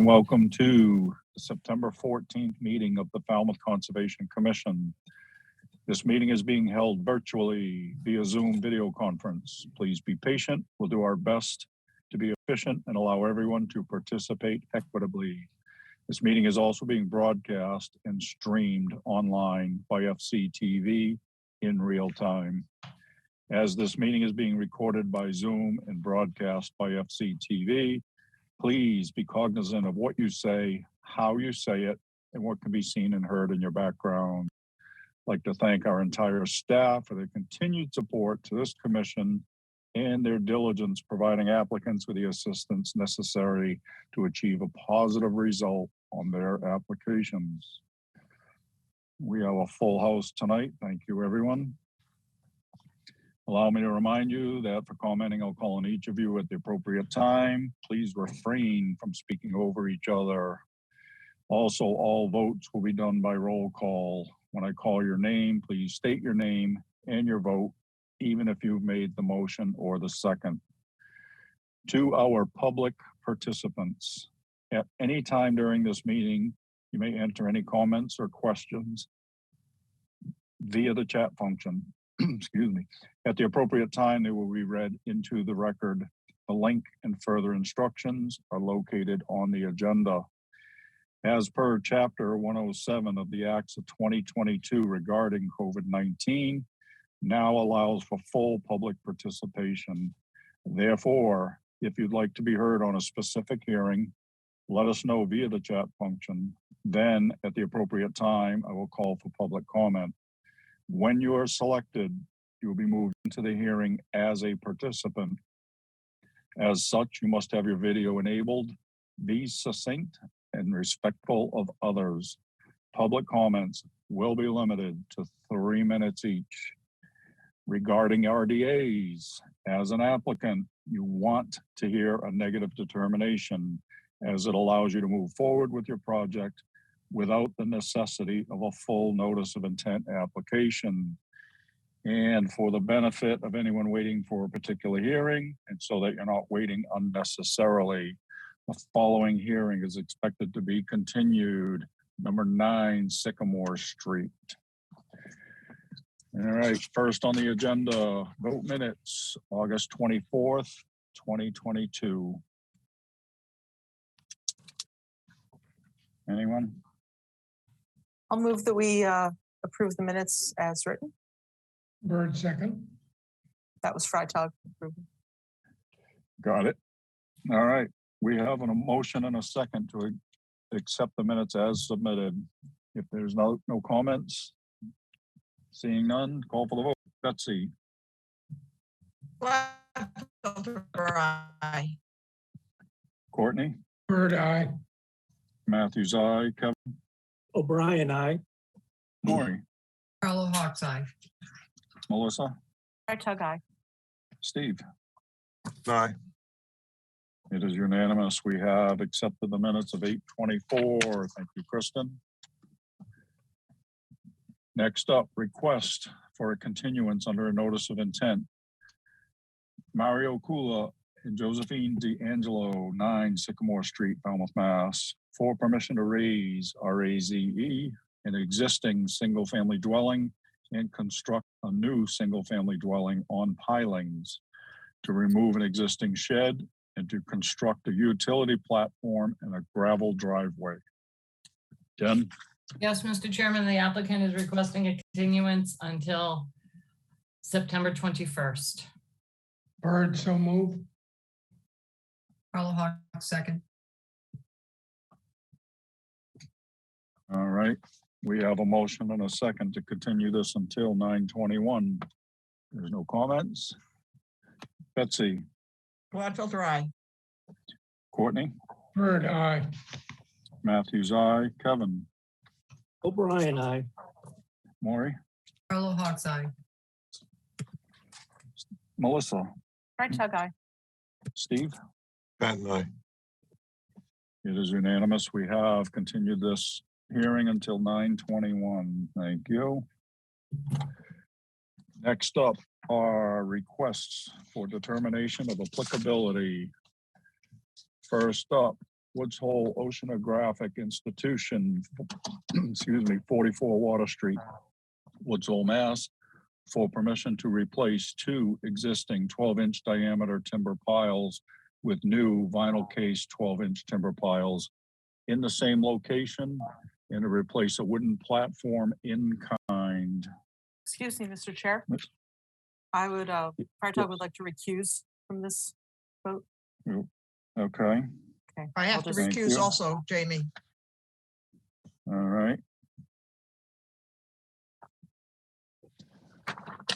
welcome to the September 14th meeting of the Falmouth Conservation Commission. This meeting is being held virtually via Zoom video conference. Please be patient. We'll do our best to be efficient and allow everyone to participate equitably. This meeting is also being broadcast and streamed online by FCTV in real time. As this meeting is being recorded by Zoom and broadcast by FCTV, please be cognizant of what you say, how you say it, and what can be seen and heard in your background. I'd like to thank our entire staff for their continued support to this commission and their diligence providing applicants with the assistance necessary to achieve a positive result on their applications. We have a full house tonight. Thank you, everyone. Allow me to remind you that for commenting, I'll call on each of you at the appropriate time. Please refrain from speaking over each other. Also, all votes will be done by roll call. When I call your name, please state your name and your vote, even if you've made the motion or the second. To our public participants, at any time during this meeting, you may enter any comments or questions via the chat function. Excuse me. At the appropriate time, they will be read into the record. The link and further instructions are located on the agenda. As per Chapter 107 of the Acts of 2022 regarding COVID-19, now allows for full public participation. Therefore, if you'd like to be heard on a specific hearing, let us know via the chat function. Then, at the appropriate time, I will call for public comment. When you are selected, you will be moved into the hearing as a participant. As such, you must have your video enabled, be succinct and respectful of others. Public comments will be limited to 3 minutes each. Regarding RDAs, as an applicant, you want to hear a negative determination as it allows you to move forward with your project without the necessity of a full notice of intent application. And for the benefit of anyone waiting for a particular hearing, and so that you're not waiting unnecessarily, the following hearing is expected to be continued, number 9 Sycamore Street. All right, first on the agenda, vote minutes, August 24th, 2022. Anyone? I'll move that we approve the minutes as written. Bird second. That was Freitag. Got it. All right. We have a motion and a second to accept the minutes as submitted. If there's no comments, seeing none, call for the vote. Betsy. Aye. Courtney. Bird aye. Matthews, aye. Kevin. O'Brien, aye. Maury. Carlo Hawks, aye. Melissa. Freitag, aye. Steve. Aye. It is unanimous. We have accepted the minutes of 8:24. Thank you, Kristen. Next up, request for a continuance under a notice of intent. Mario Kula and Josephine D'Angelo, 9 Sycamore Street, Falmouth, Mass. For permission to raise RAZE, an existing single-family dwelling and construct a new single-family dwelling on pilings, to remove an existing shed and to construct a utility platform and a gravel driveway. Jen? Yes, Mr. Chairman, the applicant is requesting a continuance until September 21st. Bird so move. Carlo Hawks, second. All right, we have a motion and a second to continue this until 9:21. There's no comments. Betsy. Gladfelter, aye. Courtney. Bird aye. Matthews, aye. Kevin. O'Brien, aye. Maury. Carlo Hawks, aye. Melissa. Freitag, aye. Steve. Patton, aye. It is unanimous. We have continued this hearing until 9:21. Thank you. Next up are requests for determination of applicability. First up, Woods Hole Oceanographic Institution, excuse me, 44 Water Street, Woods Hole, Mass, for permission to replace two existing 12-inch diameter timber piles with new vinyl case 12-inch timber piles in the same location and to replace a wooden platform in kind. Excuse me, Mr. Chair. Yes. I would, Fartog would like to recuse from this vote. Okay, Okay. I I'll have to just- Thank recuse you. also, Jamie. all right.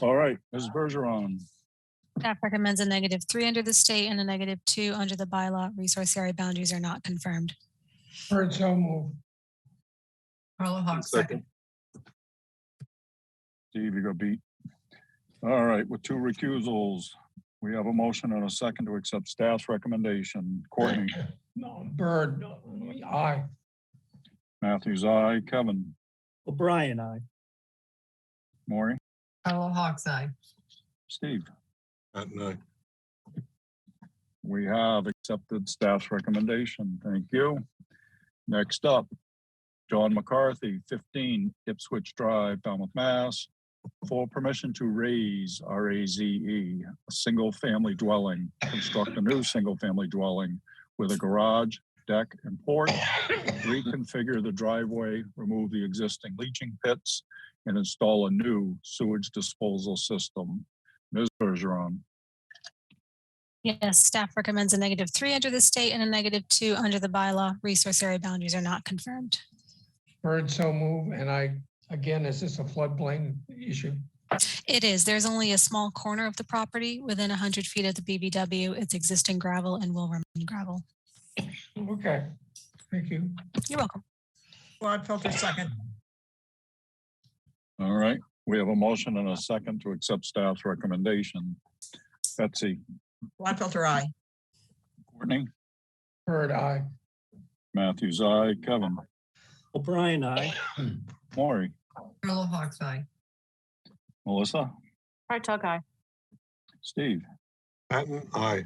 All right, Ms. Bergeron, Staff recommends a -3 under the state and a -2 under the bylaw. Resource area boundaries are not confirmed. Bird so moved. Carla Hawk second. Steve, you got beat. All right, with two recusals, we have a motion and a second to accept staff's recommendation. Courtney, No, Bird, aye. Matthews, aye. Kevin, O'Brien, aye. Maury, Carla Hawk's eye. Steve. Patton, aye. We have accepted staff's recommendation. Thank you. Next up, John McCarthy, 15 Ipswich Drive, Falmouth, Mass, for permission to raise, RAZE, a single-family dwelling, construct a new single-family dwelling with a garage, deck, and porch, reconfigure the driveway, remove the existing leaching pits, and install a new sewage disposal system. Ms. Bergeron. Yes, staff recommends a -3 under the state and a -2 under the bylaw. Resource area boundaries are not confirmed. Bird so move. And again, is this a floodplain issue? It is. There's only a small corner of the property within 100 feet of the BBW. It's existing gravel and will remain gravel. Okay, thank you. You're welcome. Gladfelter second. All right, we have a motion and a second to accept staff's recommendation. Betsy, Gladfelter, aye. Courtney, Bird, aye. Matthews, aye. Kevin, O'Brien, aye. Maury, Carla Hawk's eye. Melissa, Fartog, aye. Steve. Patton, aye.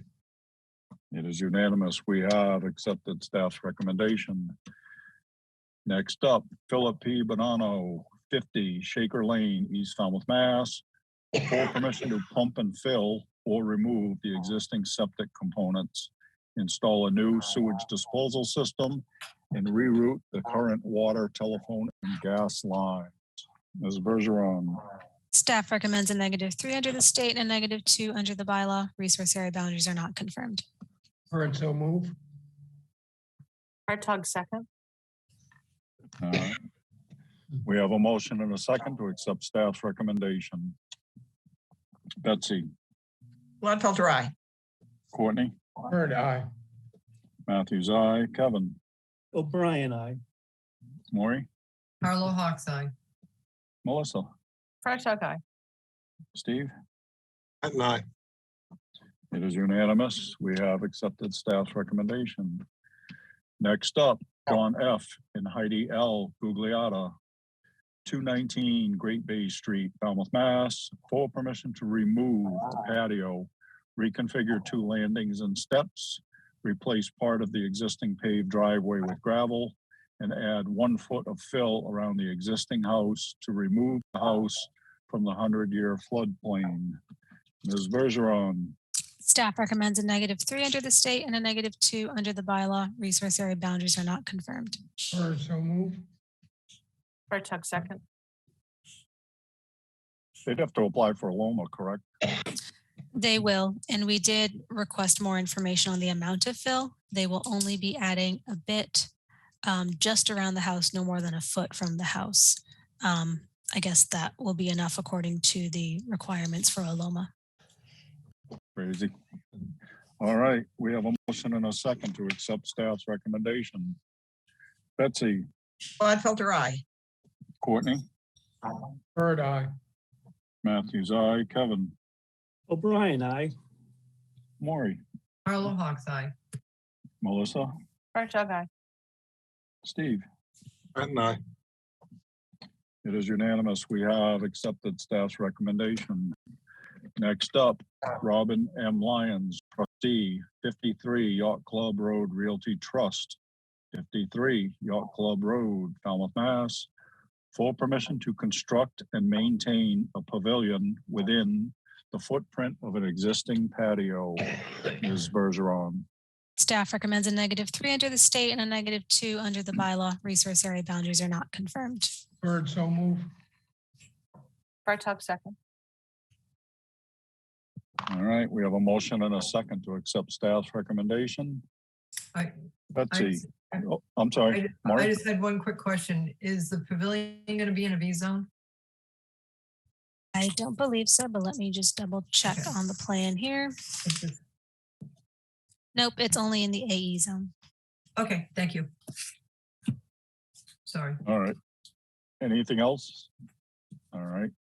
It is unanimous. We have accepted staff's recommendation. Next up, Philip P. Bonanno, 50 Shaker Lane, East Falmouth, Mass, for permission to pump and fill or remove the existing septic components, install a new sewage disposal system, and reroute the current water, telephone, and gas lines. Ms. Bergeron. Staff recommends a -3 under the state and a -2 under the bylaw. Resource area boundaries are not confirmed. Bird so move. Fartog, second. We have a motion and a second to accept staff's recommendation. Betsy, Gladfelter, aye. Courtney, Bird, aye. Matthews, aye. Kevin, O'Brien, aye. Maury, Carla Hawk's eye. Melissa, Fartog, aye. Steve. Patton, aye. It is unanimous. We have accepted staff's recommendation. Next up, John F. and Heidi L. Gugliotta, 219 Great Bay Street, Falmouth, Mass, for permission to remove the patio, reconfigure two landings and steps, replace part of the existing paved driveway with gravel, and add 1 foot of fill around the existing house to remove the house from the 100-year floodplain. Ms. Bergeron. Staff recommends a -3 under the state and a -2 under the bylaw. Resource area boundaries are not confirmed. Bird so move. Fartog, second. They'd have to apply for a LOMA, correct? They will, and we did request more information on the amount of fill. They will only be adding a bit just around the house, no more than a foot from the house. I guess that will be enough according to the requirements for a LOMA. Crazy. All right, we have a motion and a second to accept staff's recommendation. Betsy, Gladfelter, aye. Courtney, Bird, aye. Matthews, aye. Kevin, O'Brien, aye. Maury, Carla Hawk's eye. Melissa, Fartog, aye. Steve. Patton, aye. It is unanimous. We have accepted staff's recommendation. Next up, Robin M. Lyons, trustee, 53 Yacht Club Road Realty Trust, 53 Yacht Club Road, Falmouth, Mass. For permission to construct and maintain a pavilion within the footprint of an existing patio. Ms. Bergeron. Staff recommends a -3 under the state and a -2 under the bylaw. Resource area boundaries are not confirmed. Bird, so move. Bartok, second. All right, we have a motion and a second to accept staff's recommendation. I- Betsy, oh, I'm sorry, I Mark, just had one quick question. Is the pavilion going to be in a V zone? I don't believe so, but let me just double check Okay. on the plan here. It's just- Nope, it's only in the AE zone. Okay, thank you. Sorry. all right. Anything else? All right,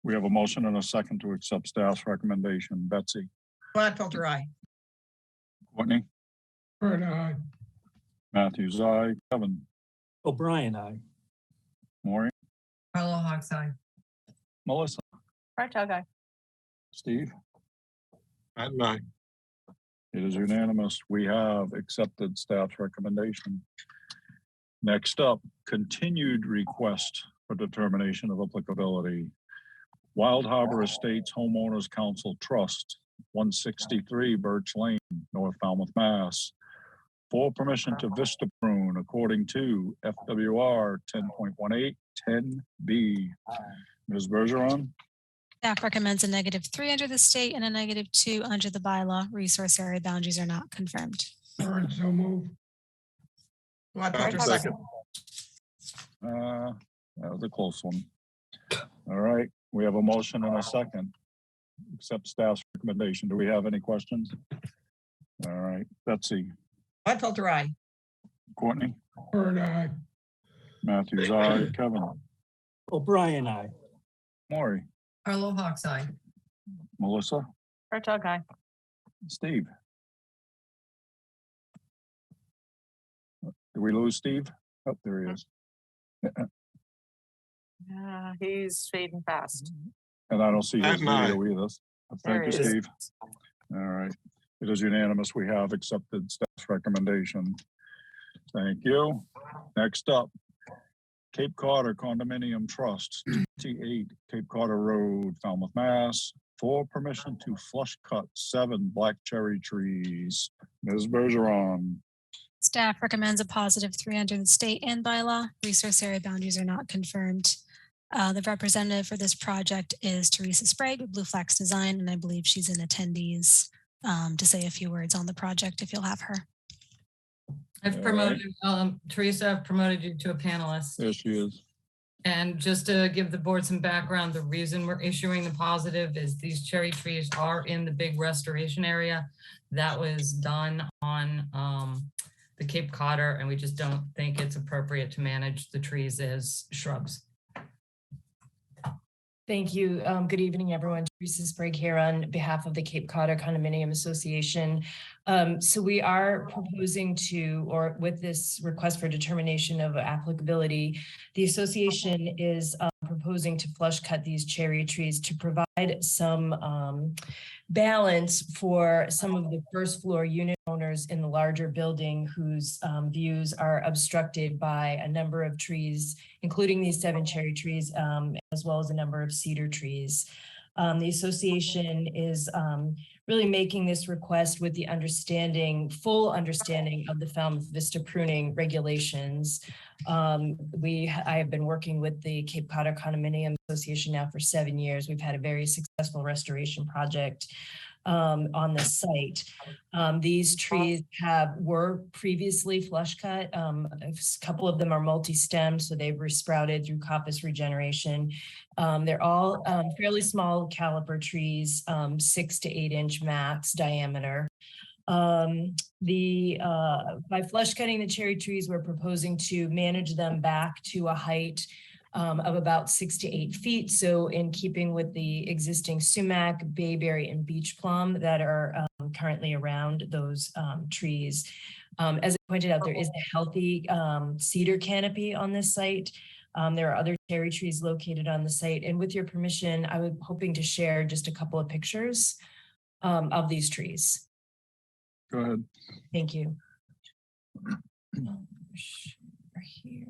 we have a motion and a second to accept staff's recommendation. Betsy, Gladfelter, aye. Courtney, Bird, aye. Matthews, aye, Kevin, O'Brien, I. Maureen, Carlo Hawks, aye. Melissa, Bartok, aye. Steve. Patton, aye. It is unanimous. We have accepted staff's recommendation. Next up, continued request for determination of applicability. Wild Harbor Estates Homeowners Council Trust, 163 Birch Lane, North Falmouth, Mass. For permission to vista prune according to FWR 10.18, 10B. Ms. Bergeron, Staff recommends a -3 under the state and a -2 under the bylaw. Resource area boundaries are not confirmed. Bird, so move. Gladfelter, Second. second. that was a close one. All right, we have a motion and a second. Accept staff's recommendation. Do we have any questions? All right, Betsy, Gladfelter, aye. Courtney, Bird, aye. Matthews, aye, Kevin, O'Brien, I. Maury, Carlo Hawks, aye. Melissa, Bartok, aye. Steve. Did we lose Steve? Oh, there he is. He's fading fast. And I don't see his Patton, aye. video either. There Thank he you, is. Steve. All right, it is unanimous. We have accepted staff's recommendation. Thank you. Next up, Cape Cod Condominium Trust, 28 Cape Cod Road, Falmouth, Mass. For permission to flush cut 7 black cherry trees. Ms. Bergeron, Staff recommends a +3 under the state and bylaw. Resource area boundaries are not confirmed. The representative for this project is Teresa Sprague with Blue Flax Design, and I believe she's in attendees to say a few words on the project if you'll have her. I've All promoted, Teresa, I've promoted you to a panelist. there she is. And just to give the board some background, the reason we're issuing the positive is these cherry trees are in the big restoration area that was done on the Cape Codder, and we just don't think it's appropriate to manage the trees as shrubs. Thank you. Good evening, everyone. Teresa Sprague here on behalf of the Cape Cod Condominium Association. So we are proposing to, or with this request for determination of applicability, the association is proposing to flush cut these cherry trees to provide some balance for some of the first floor unit owners in the larger building whose views are obstructed by a number of trees, including these 7 cherry trees, as well as a number of cedar trees. The association is really making this request with the full understanding of the Falmouth Vista pruning regulations. I have been working with the Cape Cod Condominium Association now for 7 years. We've had a very successful restoration project on the site. These trees were previously flush cut. A couple of them are multi-stem, so they've resprouted through coppice regeneration. They're all fairly small caliper trees, 6 to 8 inch max diameter. By flush cutting the cherry trees, we're proposing to manage them back to a height of about 6 to 8 feet. So in keeping with the existing sumac, bayberry, and beech plum that are currently around those trees. As I pointed out, there is a healthy cedar canopy on this site. There are other cherry trees located on the site. And with your permission, I was hoping to share just a couple of pictures of these trees. Go ahead. Thank you. Share here.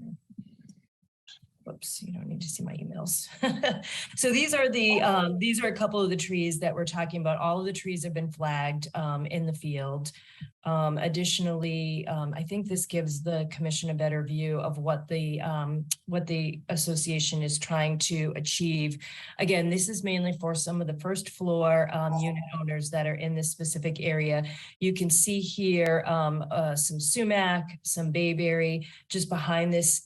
Whoops, you don't need to see my emails. So these are a couple of the trees that we're talking about. All of the trees have been flagged in the field. Additionally, I think this gives the commission a better view of what the association is trying to achieve. Again, this is mainly for some of the first floor unit owners that are in this specific area. You can see here some sumac, some bayberry, just behind this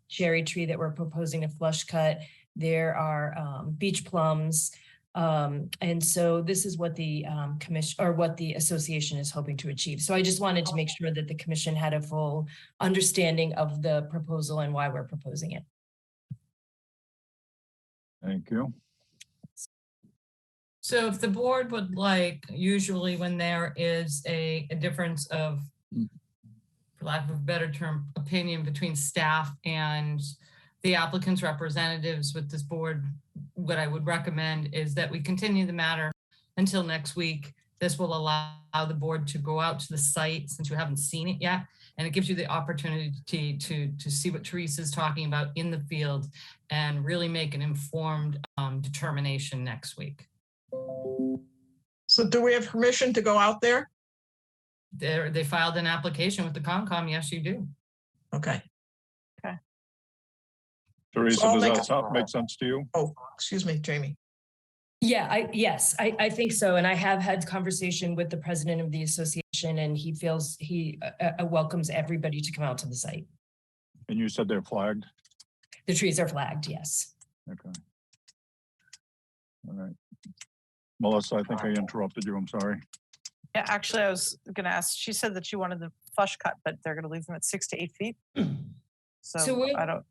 cherry tree that we're proposing to flush cut. There are beach plums. And so this is what the commission or what the association is hoping to achieve. So I just wanted to make sure that the commission had a full understanding of the proposal and why we're proposing it. Thank you. So if the board would like, usually when there is a difference of, for lack of a better term, opinion between staff and the applicant's representatives with this board, what I would recommend is that we continue the matter until next week. This will allow the board to go out to the site since you haven't seen it yet. And it gives you the opportunity to see what Teresa's talking about in the field and really make an informed determination next week. So do we have permission to go out there? They filed an application with the Concom. Yes, you do. Okay. Teresa, I'll does make that make sense to you? Oh, excuse me, Jamie. Yeah, yes, I think so. And I have had conversation with the president of the association, and he feels he welcomes everybody to come out to the site. And you said they're flagged? The trees are flagged, yes. Okay. All right. Melissa, I think I interrupted you. I'm sorry. Yeah, actually, I was gonna ask, she said that she wanted the flush cut, but they're gonna leave them at 6 to 8 feet. So we- I don't.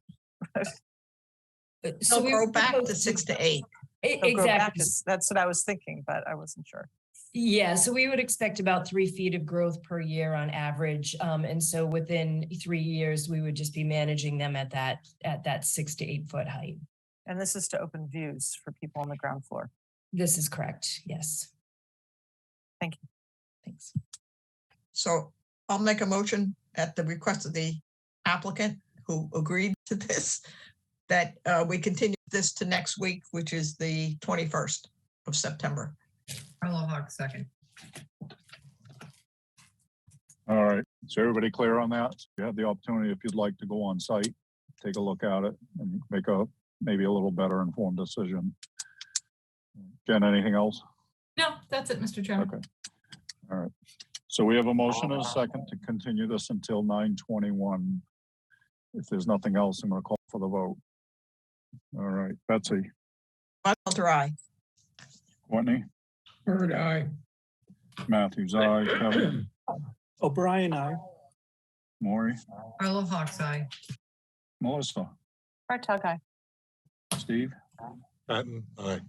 So we go back to proposed- 6 to 8. they'll go back. Exactly. That's what I was thinking, but I wasn't sure. Yeah, so we would expect about 3 feet of growth per year on average. And so within 3 years, we would just be managing them at that 6 to 8 foot height. And this is to open views for people on the ground floor. This is correct, yes. Thank you. Thanks. So I'll make a motion at the request of the applicant who agreed to this, that we continue this to next week, which is the 21st of September. Carlo Hawk, second. All right. Is everybody clear on that? You have the opportunity, if you'd like to go on site, take a look at it and make maybe a little better informed decision. Jen, anything else? No, that's it, Mr. Chairman. Okay. All right. So we have a motion and a second to continue this until 9:21. If there's nothing else, I'm going to call for the vote. All right. Betsy, Walter, aye. Courtney, Bird eye. Matthews, aye. Kevin, O'Brien, aye. Maury, Carlo Hawk's eye. Melissa, Right, guy. Steve. Patton, aye.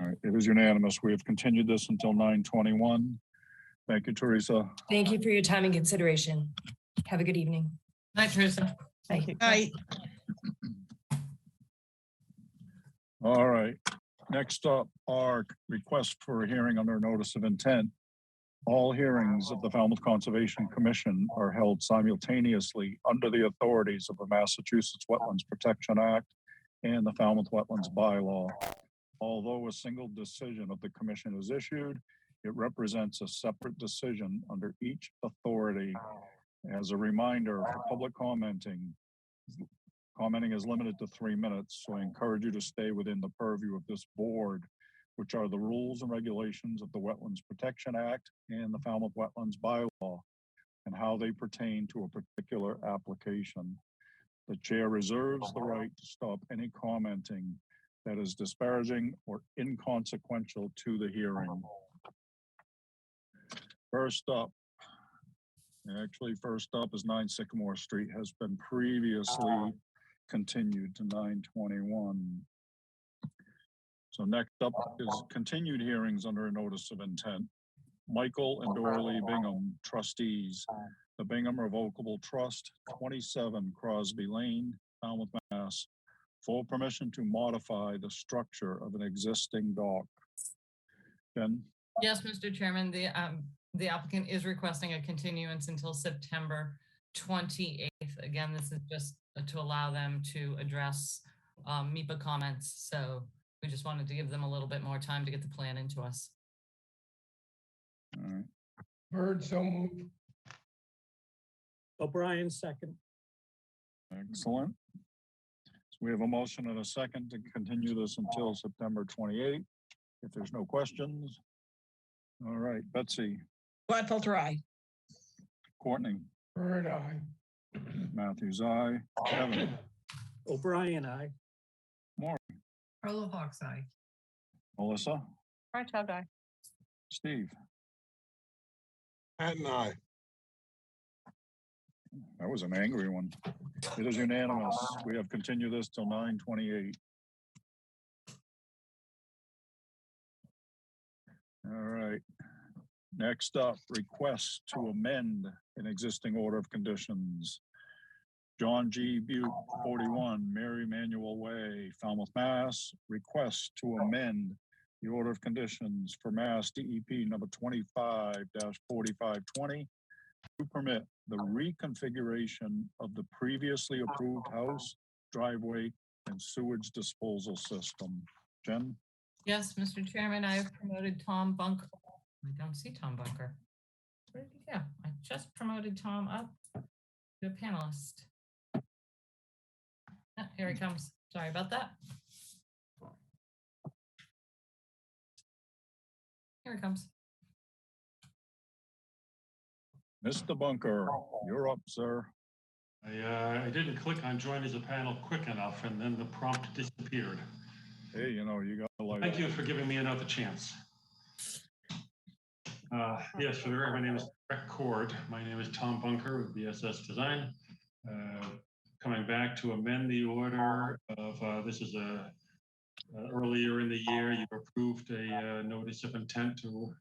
All right. It is unanimous. We have continued this until 9:21. Thank you, Teresa. Thank you for your time and consideration. Have a good evening. Night, Teresa. Thank you. Aye. All right, next up, our request for a hearing under notice of intent. All hearings of the Falmouth Conservation Commission are held simultaneously under the authorities of the Massachusetts Wetlands Protection Act and the Falmouth Wetlands Bylaw. Although a single decision of the commission is issued, it represents a separate decision under each authority. As a reminder, for public commenting is limited to 3 minutes, so I encourage you to stay within the purview of this board, which are the rules and regulations of the Wetlands Protection Act and the Falmouth Wetlands Bylaw, and how they pertain to a particular application. The chair reserves the right to stop any commenting that is disparaging or inconsequential to the hearing. First up is 9 Sycamore Street, has been previously continued to 9/21. So next up is continued hearings under a notice of intent. Michael and Dorley Bingham, trustees, the Bingham Revocable Trust, 27 Crosby Lane, Falmouth, Mass, for permission to modify the structure of an existing dock. Jen? Yes, Mr. Chairman, the applicant is requesting a continuance until September 28th. Again, this is just to allow them to address MIPA comments. So we just wanted to give them a little bit more time to get the plan into us. All right. Bird, so move. O'Brien, second. Excellent. So we have a motion and a second to continue this until September 28th. If there's no questions. All right, Betsy, Gladfelter, aye. Courtney, Bird, aye. Matthews, aye. Kevin, O'Brien, aye. Carla Hawks eye. Melissa, Right, guy. Steve. Patton, aye. That was an angry one. It is unanimous. We have continued this till 9:28. All right. Next up, request to amend an existing order of conditions. John G. Butte, 41, Mary Emanuel Way, Falmouth, Mass. Request to amend the order of conditions for Mass DEP number 25-4520 to permit the reconfiguration of the previously approved house, driveway, and sewage disposal system. Jen? Yes, Mr. Chairman, I have promoted Tom Bunker. I don't see Tom Bunker. Where did he go? I just promoted Tom up to a panelist. Ah, here he comes. Sorry about that. Here he comes. Mr. Bunker, you're up, sir. I didn't click on join as a panel quick enough, and then the prompt disappeared. Hey, you know, you got to like. Thank you for giving me another chance. Yes, for the record, my name is Brett Cord. My name is Tom Bunker with BSS Design. Coming back to amend the order of, this is earlier in the year, you approved a notice of intent to,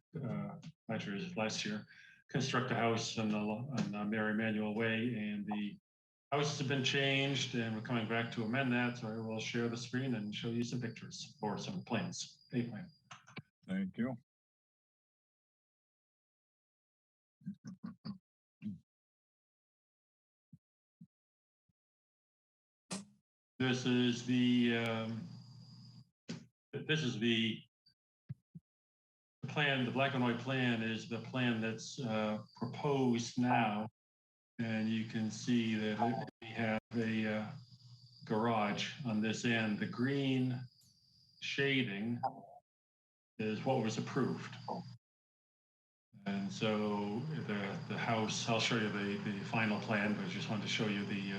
actually it was last year, construct a house on Mary Emanuel Way, and the houses have been changed, and we're coming back to amend that. So I will share the screen and show you some pictures or some plans, a plan. Thank you. This is the plan. The black and white plan is the plan that's proposed now, and you can see that we have a garage on this end. The green shading is what was approved, and so the house. I'll show you the final plan, but I just wanted to show you the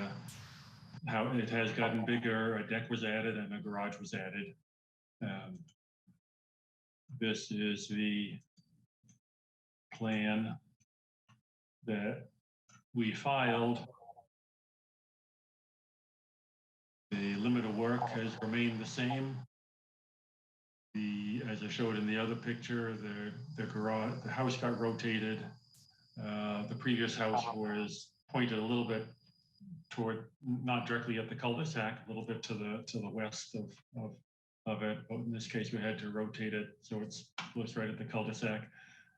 how it has gotten bigger. A deck was added and a garage was added. This is the plan that we filed. The limit of work has remained the same. As I showed in the other picture, the house got rotated. The previous house was pointed a little bit toward, not directly at the cul-de-sac, a little bit to the west of it. But in this case, we had to rotate it so it's right at the cul-de-sac,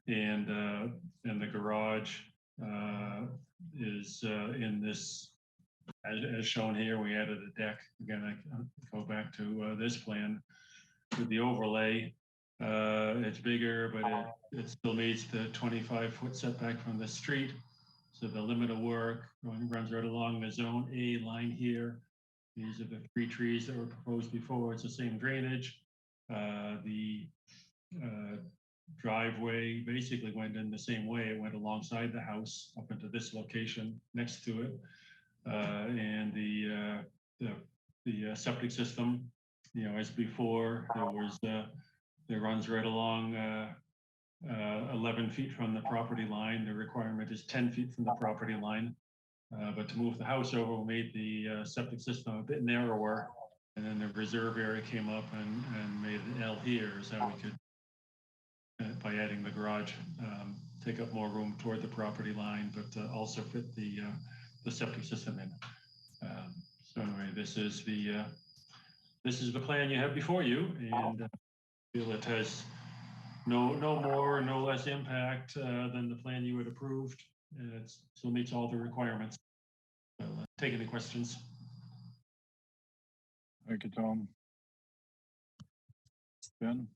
and the garage is in this, as shown here. We added a deck. Again, I go back to this plan with the overlay. It's bigger, but it still meets the 25-foot setback from the street. So the limit of work runs right along the zone A line here. These are the 3 trees that were proposed before. It's the same drainage. The driveway basically went in the same way. It went alongside the house up into this location next to it. And the septic system, you know, as before, there runs right along 11 feet from the property line. The requirement is 10 feet from the property line. But to move the house over, we made the septic system a bit narrower, and then the reserve area came up and made an L here, is how we could, by adding the garage, take up more room toward the property line, but also fit the septic system in. So anyway, this is the plan you have before you, and I feel it has no more, no less impact than the plan you had approved It still meets all the requirements. So, take any questions. Thank you, Tom. Ben?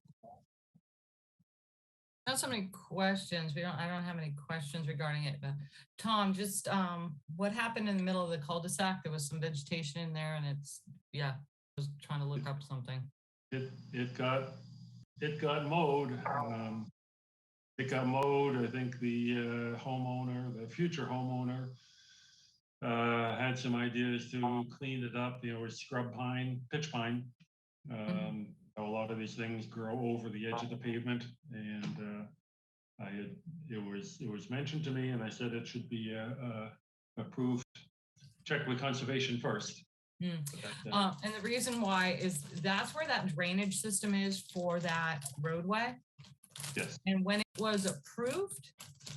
Not so many questions. I don't have any questions regarding it, but Tom, just what happened in the middle of the cul-de-sac? There was some vegetation in there and I was trying to look up something. It got mowed. It got mowed. I think the future homeowner, had some ideas to clean it up, with scrub pine, pitch pine. A lot of these things grow over the edge of the pavement, and it was mentioned to me, and I said it should be approved. Check with conservation first. And the reason why is that's where that drainage system is for that roadway. Yes. And when it was approved,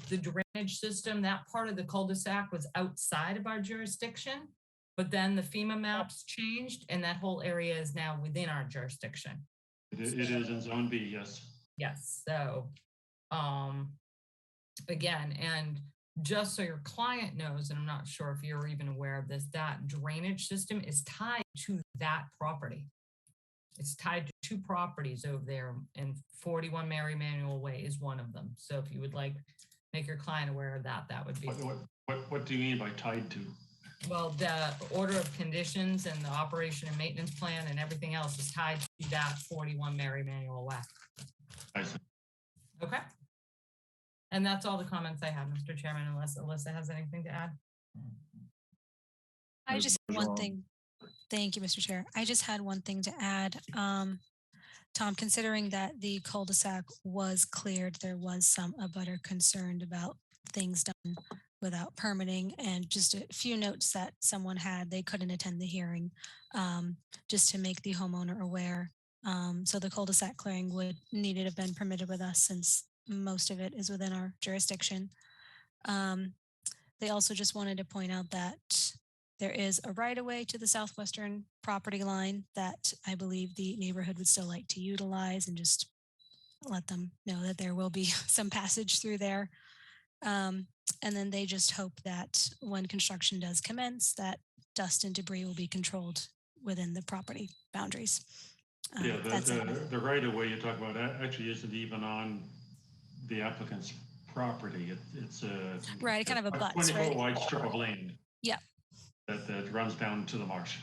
the drainage system, that part of the cul-de-sac was outside of our jurisdiction. But then the FEMA maps changed and that whole area is now within our jurisdiction. It is in Zone B, yes. Yes, so, again, and just so your client knows, and I'm not sure if you're even aware of this, that drainage system is tied to that property. It's tied to two properties over there, and 41 Mary Emanuel Way is one of them. So if you would like, make your client aware of that, that would be. What do you mean by tied to? Well, the order of conditions and the operation and maintenance plan and everything else is tied to that 41 Mary Emanuel Way. I see. Okay. And that's all the comments I have, Mr. Chairman, unless Alyssa has anything to add. I just had one thing. Thank you, Mr. Chair. I just had one thing to add. Tom, considering that the cul-de-sac was cleared, there was some abutter concerned about things done without permitting, and just a few notes that someone had, they couldn't attend the hearing, just to make the homeowner aware. So the cul-de-sac clearing would need to have been permitted with us since most of it is within our jurisdiction. They also just wanted to point out that there is a right-of-way to the southwestern property line that I believe the neighborhood would still like to utilize, and just let them know that there will be some passage through there. And then they just hope that when construction does commence, that dust and debris will be controlled within the property boundaries. Yeah, the right-of-way you talk about actually isn't even on the applicant's property. It's a right, kind of a butts, 20-foot right? wide strip of land. Yeah. That runs down to the marsh.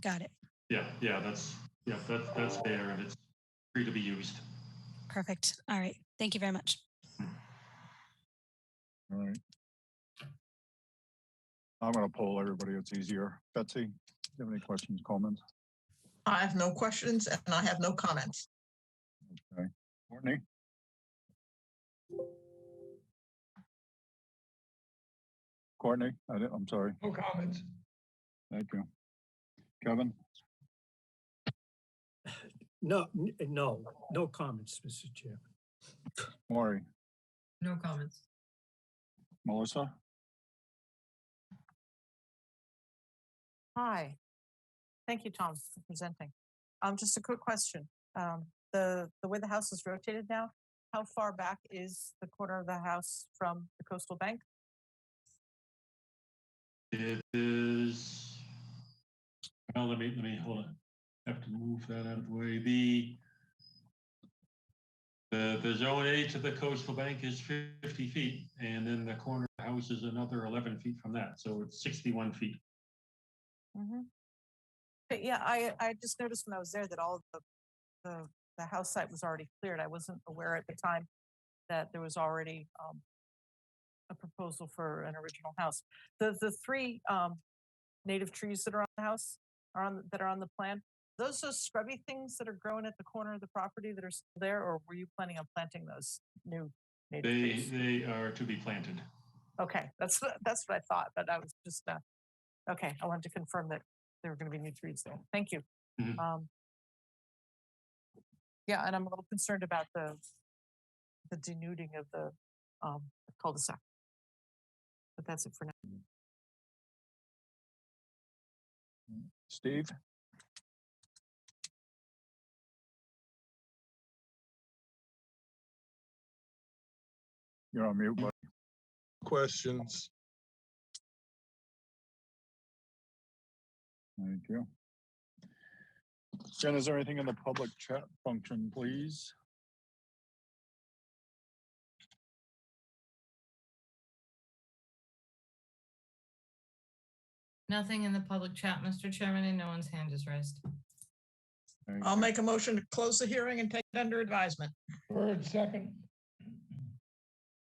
Got it. Yeah, that's there, and it's free to be used. Perfect. All right. Thank you very much. All right. I'm going to poll everybody. It's easier. Betsy, do you have any questions, comments? I have no questions and I have no comments. Okay. Courtney? Courtney, I'm sorry. No comments. Thank you. Kevin? No comments, Mr. Chairman. Maury? No comments. Melissa? Hi. Thank you, Tom, for presenting. Just a quick question. The way the house is rotated now, how far back is the corner of the house from the coastal bank? It is, well, let me hold on. I have to move that out of the way. The zone A to the coastal bank is 50 feet, and then the corner of the house is another 11 feet from that. So it's 61 feet. Mm-hmm. But yeah, I just noticed when I was there that all of the house site was already cleared. I wasn't aware at the time that there was already a proposal for an original house. The three native trees that are on the house that are on the plan, those scrubby things that are growing at the corner of the property that are still there, or were you planning on planting those new native trees? They are to be planted. Okay, that's what I thought, but I was just okay. I wanted to confirm that there were going to be new trees there. Thank you. Mm-hmm. Yeah, and I'm a little concerned about the denuding of the cul-de-sac. But that's it for now. Steve? You're on mute, buddy. Questions? Thank you. Jen, is there anything in the public chat function, please? Nothing in the public chat, Mr. Chairman, and no one's hand is raised. Thank I'll you. make a motion to close the hearing and take it under advisement. Bird, second.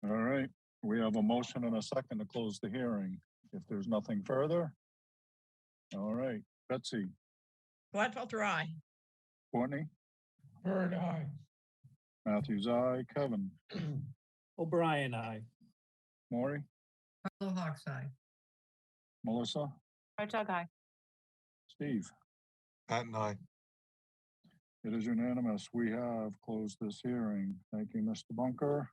All right, we have a motion and a second to close the hearing. If there's nothing further. All right, Betsy, Gladfelter, aye. Courtney, Bird, aye. Matthews, aye, Kevin, O'Brien, aye. Maury, Hello, Hawks Eye. Melissa, Right, dog eye. Steve. Patton, aye. It is unanimous. We have closed this hearing. Thank you, Mr. Bunker.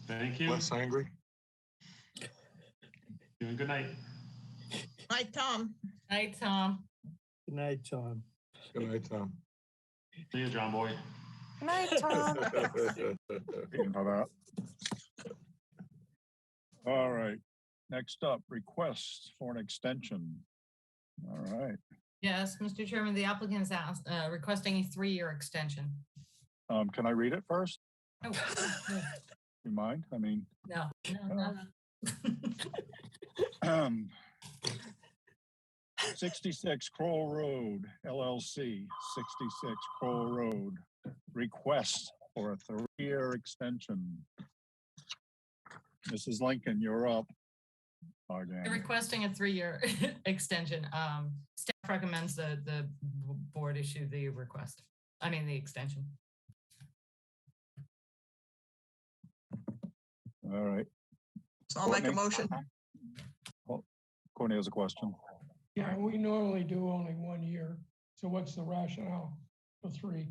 Thank you. Less angry? Good night. Night, Tom. Night, Tom. Good night, Tom. Good night, Tom. See you, John Boy. Good night, Tom. Waiting for that. All right, next up, requests for an extension. All right, Yes, Mr. Chairman, the applicant is requesting a 3-year extension. can I read it first? Oh, You mind? I mean, no, no. 66 Kroll Road, LLC, 66 Kroll Road, request for a 3-year extension. Mrs. Lincoln, you're up. They're requesting a 3-year extension. Staff recommends the board issue the request. I mean, the extension. All right, So I'll make a Courtney? motion. Courtney has a question. Yeah, we normally do only 1 year. So what's the rationale for 3?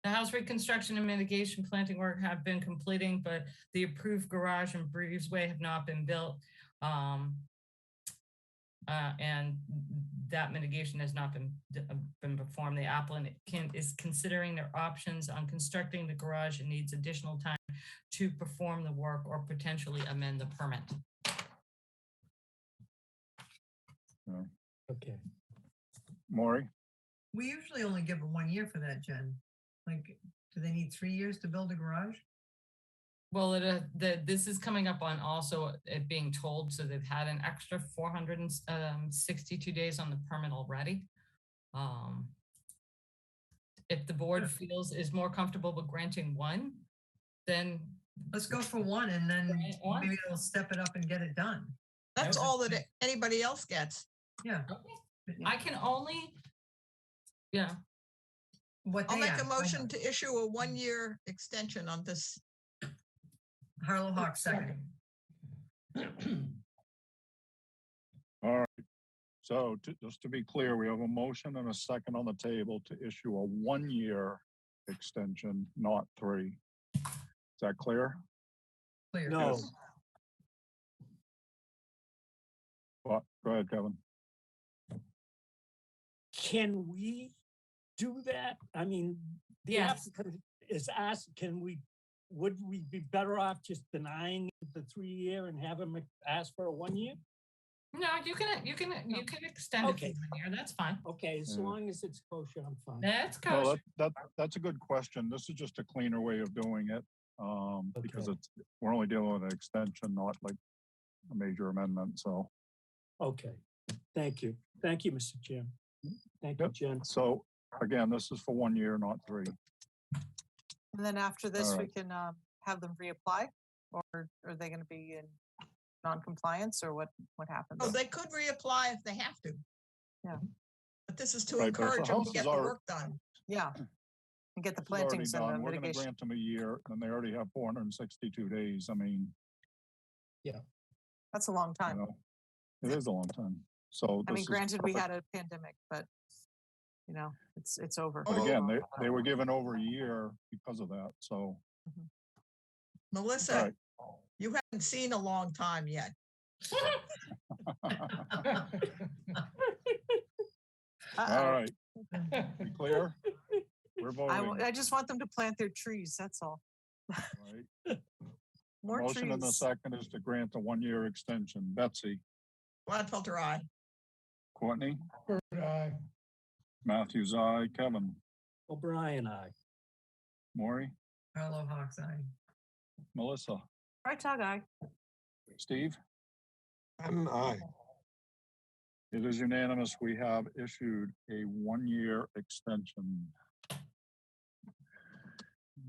The house reconstruction and mitigation planting work have been completing, but the approved garage and breezeway have not been built. And that mitigation has not been performed. The applicant is considering their options on constructing the garage and needs additional time to perform the work or potentially amend the permit. Okay. Maury? We usually only give it 1 year for that, Jen. Like, do they need 3 years to build a garage? Well, this is coming up on also it being told, so they've had an extra 462 days on the permit already. If the board feels is more comfortable with granting 1, then Let's go for 1 and then Grant 1. maybe they'll step it up and get it done. That's all that anybody else gets. Yeah. I can only, yeah. What I'll they make a ask, motion to issue a 1-year extension on this. Harlow Hawk second. All right. So just to be clear, we have a motion and a second on the table to issue a 1-year extension, not 3. Is that clear? Clear. No, Yes. What? Go ahead, Kevin. can we do that? I mean, the Yes. applicant is asked, would we be better off just denying the 3-year and have them ask for a 1 year? No, you can extend it to Okay. 1 year. That's fine. Okay, as Yeah. long as it's kosher, I'm fine. That's No, kosher. that's a good question. This is just a cleaner way of doing it. Because Okay. we're only dealing with an extension, not like a major amendment, so. Okay, thank you. Thank you, Mr. Chairman. Thank you, Yep. Jen. So again, this is for 1 year, not 3. And then after this, we Alright. can have them reapply, or are they going to be in non-compliance, or what happens? Oh, they could reapply if they have to. Yeah. But this is to Right, but if the encourage them house to is get the already- work done. Yeah. And get the It's already plantings and the done. We're gonna mitigation. grant them a year, and they already have 462 days. I mean, That's a long you time. know, it is a long time. So. I this mean, is granted, we perfect. had a pandemic, but it's over. But again, they were given over a year because of that, so. All Melissa, right. you haven't seen a long time yet. All right, we clear? We're voting. I just want them to plant their trees, that's all. Right. More Motion and the trees. second is to grant a one-year extension. Betsy, Gladfelter, aye. Courtney, Bird eye. Matthews, aye. Kevin, O'Brien, I. Maury, Carlo Hawks Eye. Melissa, Right, Tog, aye. Steve. Patton, aye. It is unanimous. We have issued a one-year extension.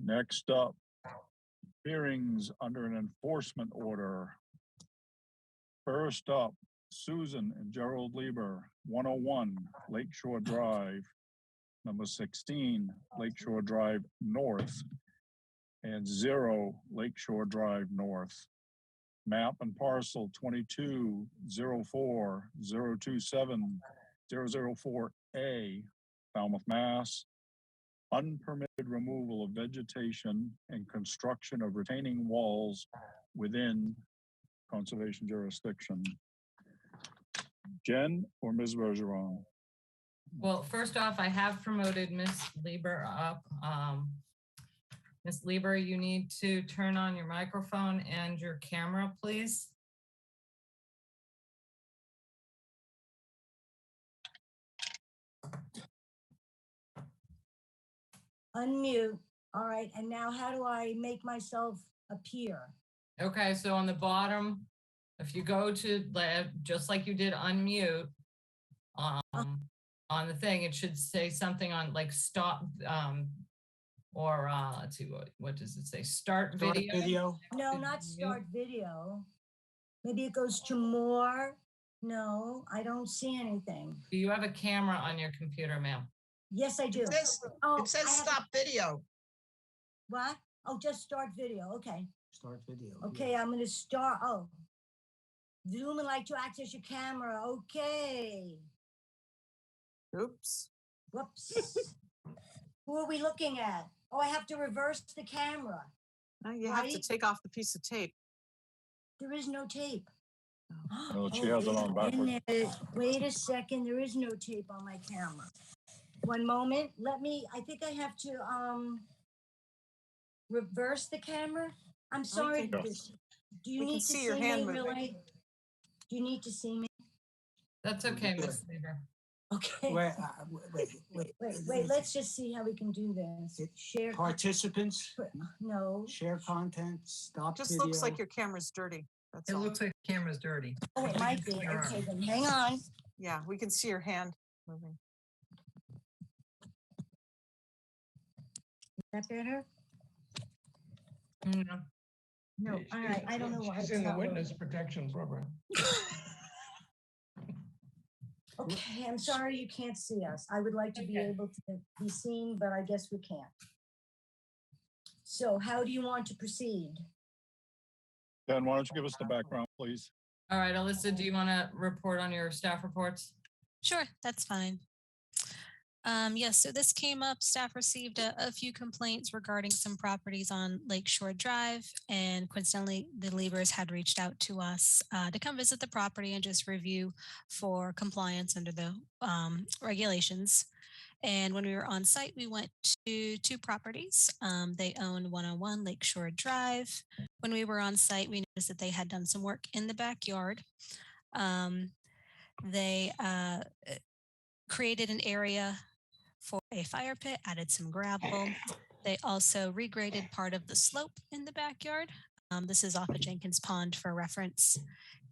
Next up, hearings under an enforcement order. First up, Susan and Gerald Lieber, 101 Lakeshore Drive, number 16 Lakeshore Drive North, and 0 Lakeshore Drive North. Map and parcel 22-04-027-004A, Falmouth, Mass. Unpermitted removal of vegetation and construction of retaining walls within conservation jurisdiction. Jen or Ms. Bergeron? Well, first off, I have promoted Miss Lieber up. Miss Lieber, you need to turn on your microphone and your camera, please. Unmute. All right. And now how do I make myself appear? Okay, so on the bottom, if you go to just like you did unmute on the thing, it should say something on like stop or let's see, what does it say? Start video? No, not start video. Maybe it goes to more. No, I don't see anything. Do you have a camera on your computer, ma'am? Yes, I do. It says Oh, it says I have- stop video. What? Oh, just start video. Okay. Start video. Okay, I'm gonna start. Oh. Zoom and like to access your camera. Okay. Oops. Whoops. Who are we looking at? Oh, I have to reverse the camera. Now you have to Right? take off the piece of tape. There is no tape. No, she has it on backwards. Wait a second. There is no tape on my camera. One moment. I think I have to reverse the camera. I'm sorry. Okay. Do you We can need to see see your me hand moving. really? Do you need to see me? That's okay, Miss Lieber. Okay. Wait, let's just see how we can do this. Share. Participants, No. share content, stop Just video. looks like your camera's dirty. That's It all. looks like the camera's dirty. Oh, it might be. Clear Okay, on. then hang on. Yeah, we can see your hand moving. Is that better? No. No, all right. I don't know why. She's it's in the not working. witness protection program. Okay, I'm sorry you can't see us. I would like to be Okay. able to be seen, but I guess we can't. So how do you want to proceed? Jen, why don't you give us the background, please? All right, Alyssa, do you want to report on your staff reports? Sure, that's fine. Yes, so this came up, staff received a few complaints regarding some properties on Lakeshore Drive, and coincidentally, the Liebers had reached out to us to come visit the property and just review for compliance under the regulations. And when we were on site, we went to 2 properties. They own 101 Lakeshore Drive. When we were on site, we noticed that they had done some work in the backyard. They created an area for a fire pit, added some gravel. They also regraded part of the slope in the backyard. This is off of Jenkins Pond for reference.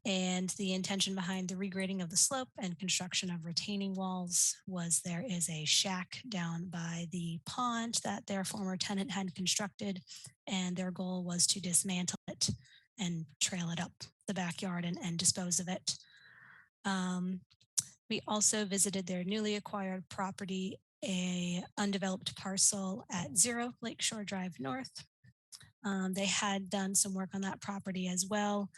And the intention behind the regrading of the slope and construction of retaining walls was there is a shack down by the pond that their former tenant had constructed, and their goal was to dismantle it and trail it up the backyard and dispose of it. We also visited their newly acquired property, a undeveloped parcel at 0 Lakeshore Drive North. They had done some work on that property as well.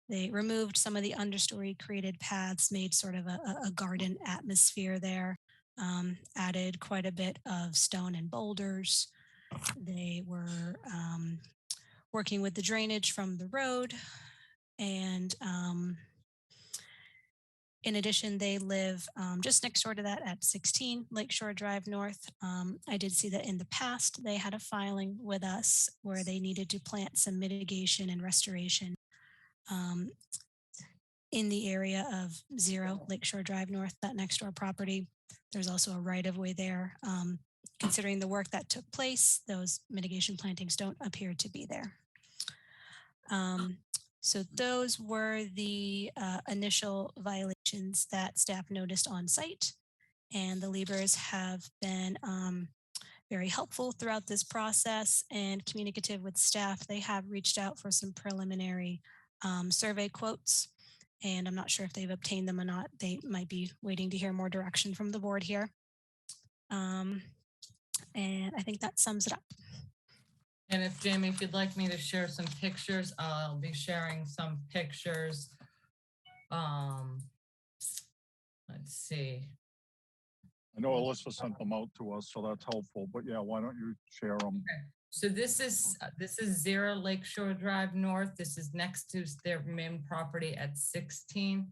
They removed some of the understory created paths, made sort of a garden atmosphere there, added quite a bit of stone and boulders. They were working with the drainage from the road, and In addition, they live just next door to that at 16 Lakeshore Drive North. I did see that in the past, they had a filing with us where they needed to plant some mitigation and restoration in the area of 0 Lakeshore Drive North, that next door property. There's also a right of way there. Considering the work that took place, those mitigation plantings don't appear to be there. So those were the initial violations that staff noticed on site, and the Liebers have been very helpful throughout this process and communicative with staff. They have reached out for some preliminary survey quotes, and I'm not sure if they've obtained them or not. They might be waiting to hear more direction from the board here. And I think that sums it up. And if Jamie, if you'd like me to share some pictures, I'll be sharing some pictures. Let's see. I know Alyssa sent them out to us, so that's helpful, but yeah, why don't you share them? Okay. So this is 0 Lakeshore Drive North. This is next to their main property at 16.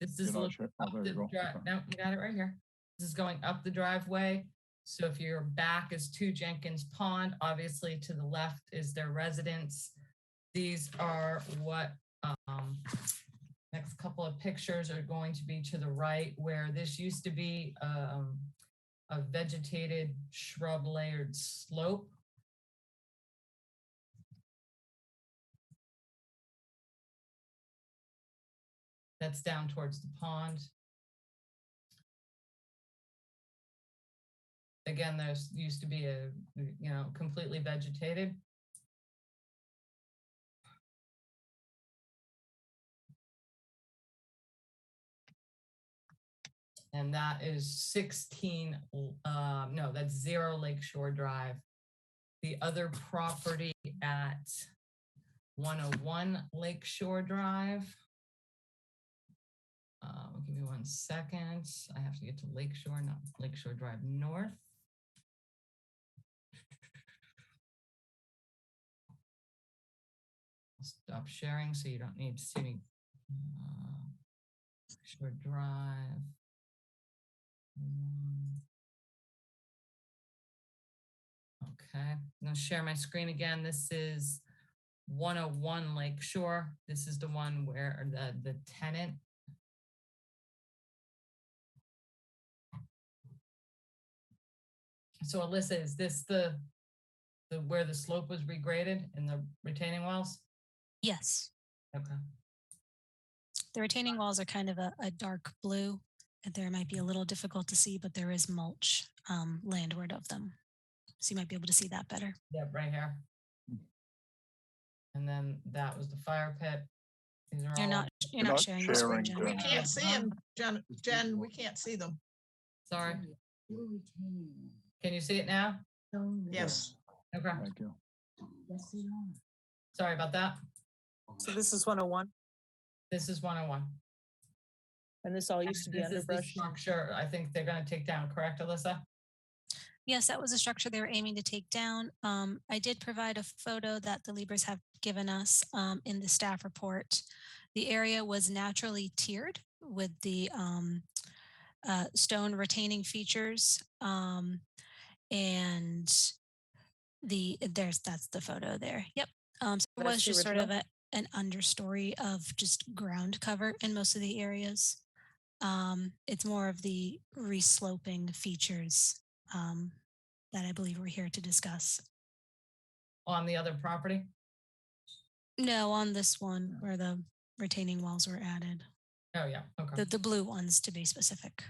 This is looking up the drive. No, you got it right here. This is going up the driveway. So if your back is to Jenkins Pond, obviously to the left is their residence. These are what next couple of pictures are going to be to the right, where this used to be a vegetated shrub layered slope. That's down towards the pond. Again, there's used to be a, completely vegetated. And that is 16, no, that's 0 Lakeshore Drive. The other property at 101 Lakeshore Drive. Give me 1 second. I have to get to Lakeshore, not Lakeshore Drive North. I'll stop sharing so you don't need to see me. Lakeshore Drive. Okay, I'm gonna share my screen again. This is 101 Lakeshore. This is the one where the tenant. So Alyssa, is this the where the slope was regraded in the retaining walls? Yes. Okay. The retaining walls are kind of a dark blue. There might be a little difficult to see, but there is mulch landward of them. So you might be able to see that better. Yep, right here. And then that was the fire pit. These are You're not sharing your screen, Jen. We can't see them, Jen, we can't see them. Sorry. Can you see it now? Yes. Okay. Thank you. Sorry about that. So this is 101, This is 101. and this all used to be This is the underbrush. structure I think they're going to take down, correct, Alyssa? Yes, that was a structure they were aiming to take down. I did provide a photo that the Liebers have given us in the staff report. The area was naturally tiered with the stone retaining features. And that's the photo there. Yep. So it That's was the just sort of original? an understory of just ground cover in most of the areas. It's more of the resloping features that I believe we're here to discuss. On the other property? No, on this one where the retaining walls were added. Oh, yeah. Okay. The blue ones to be specific.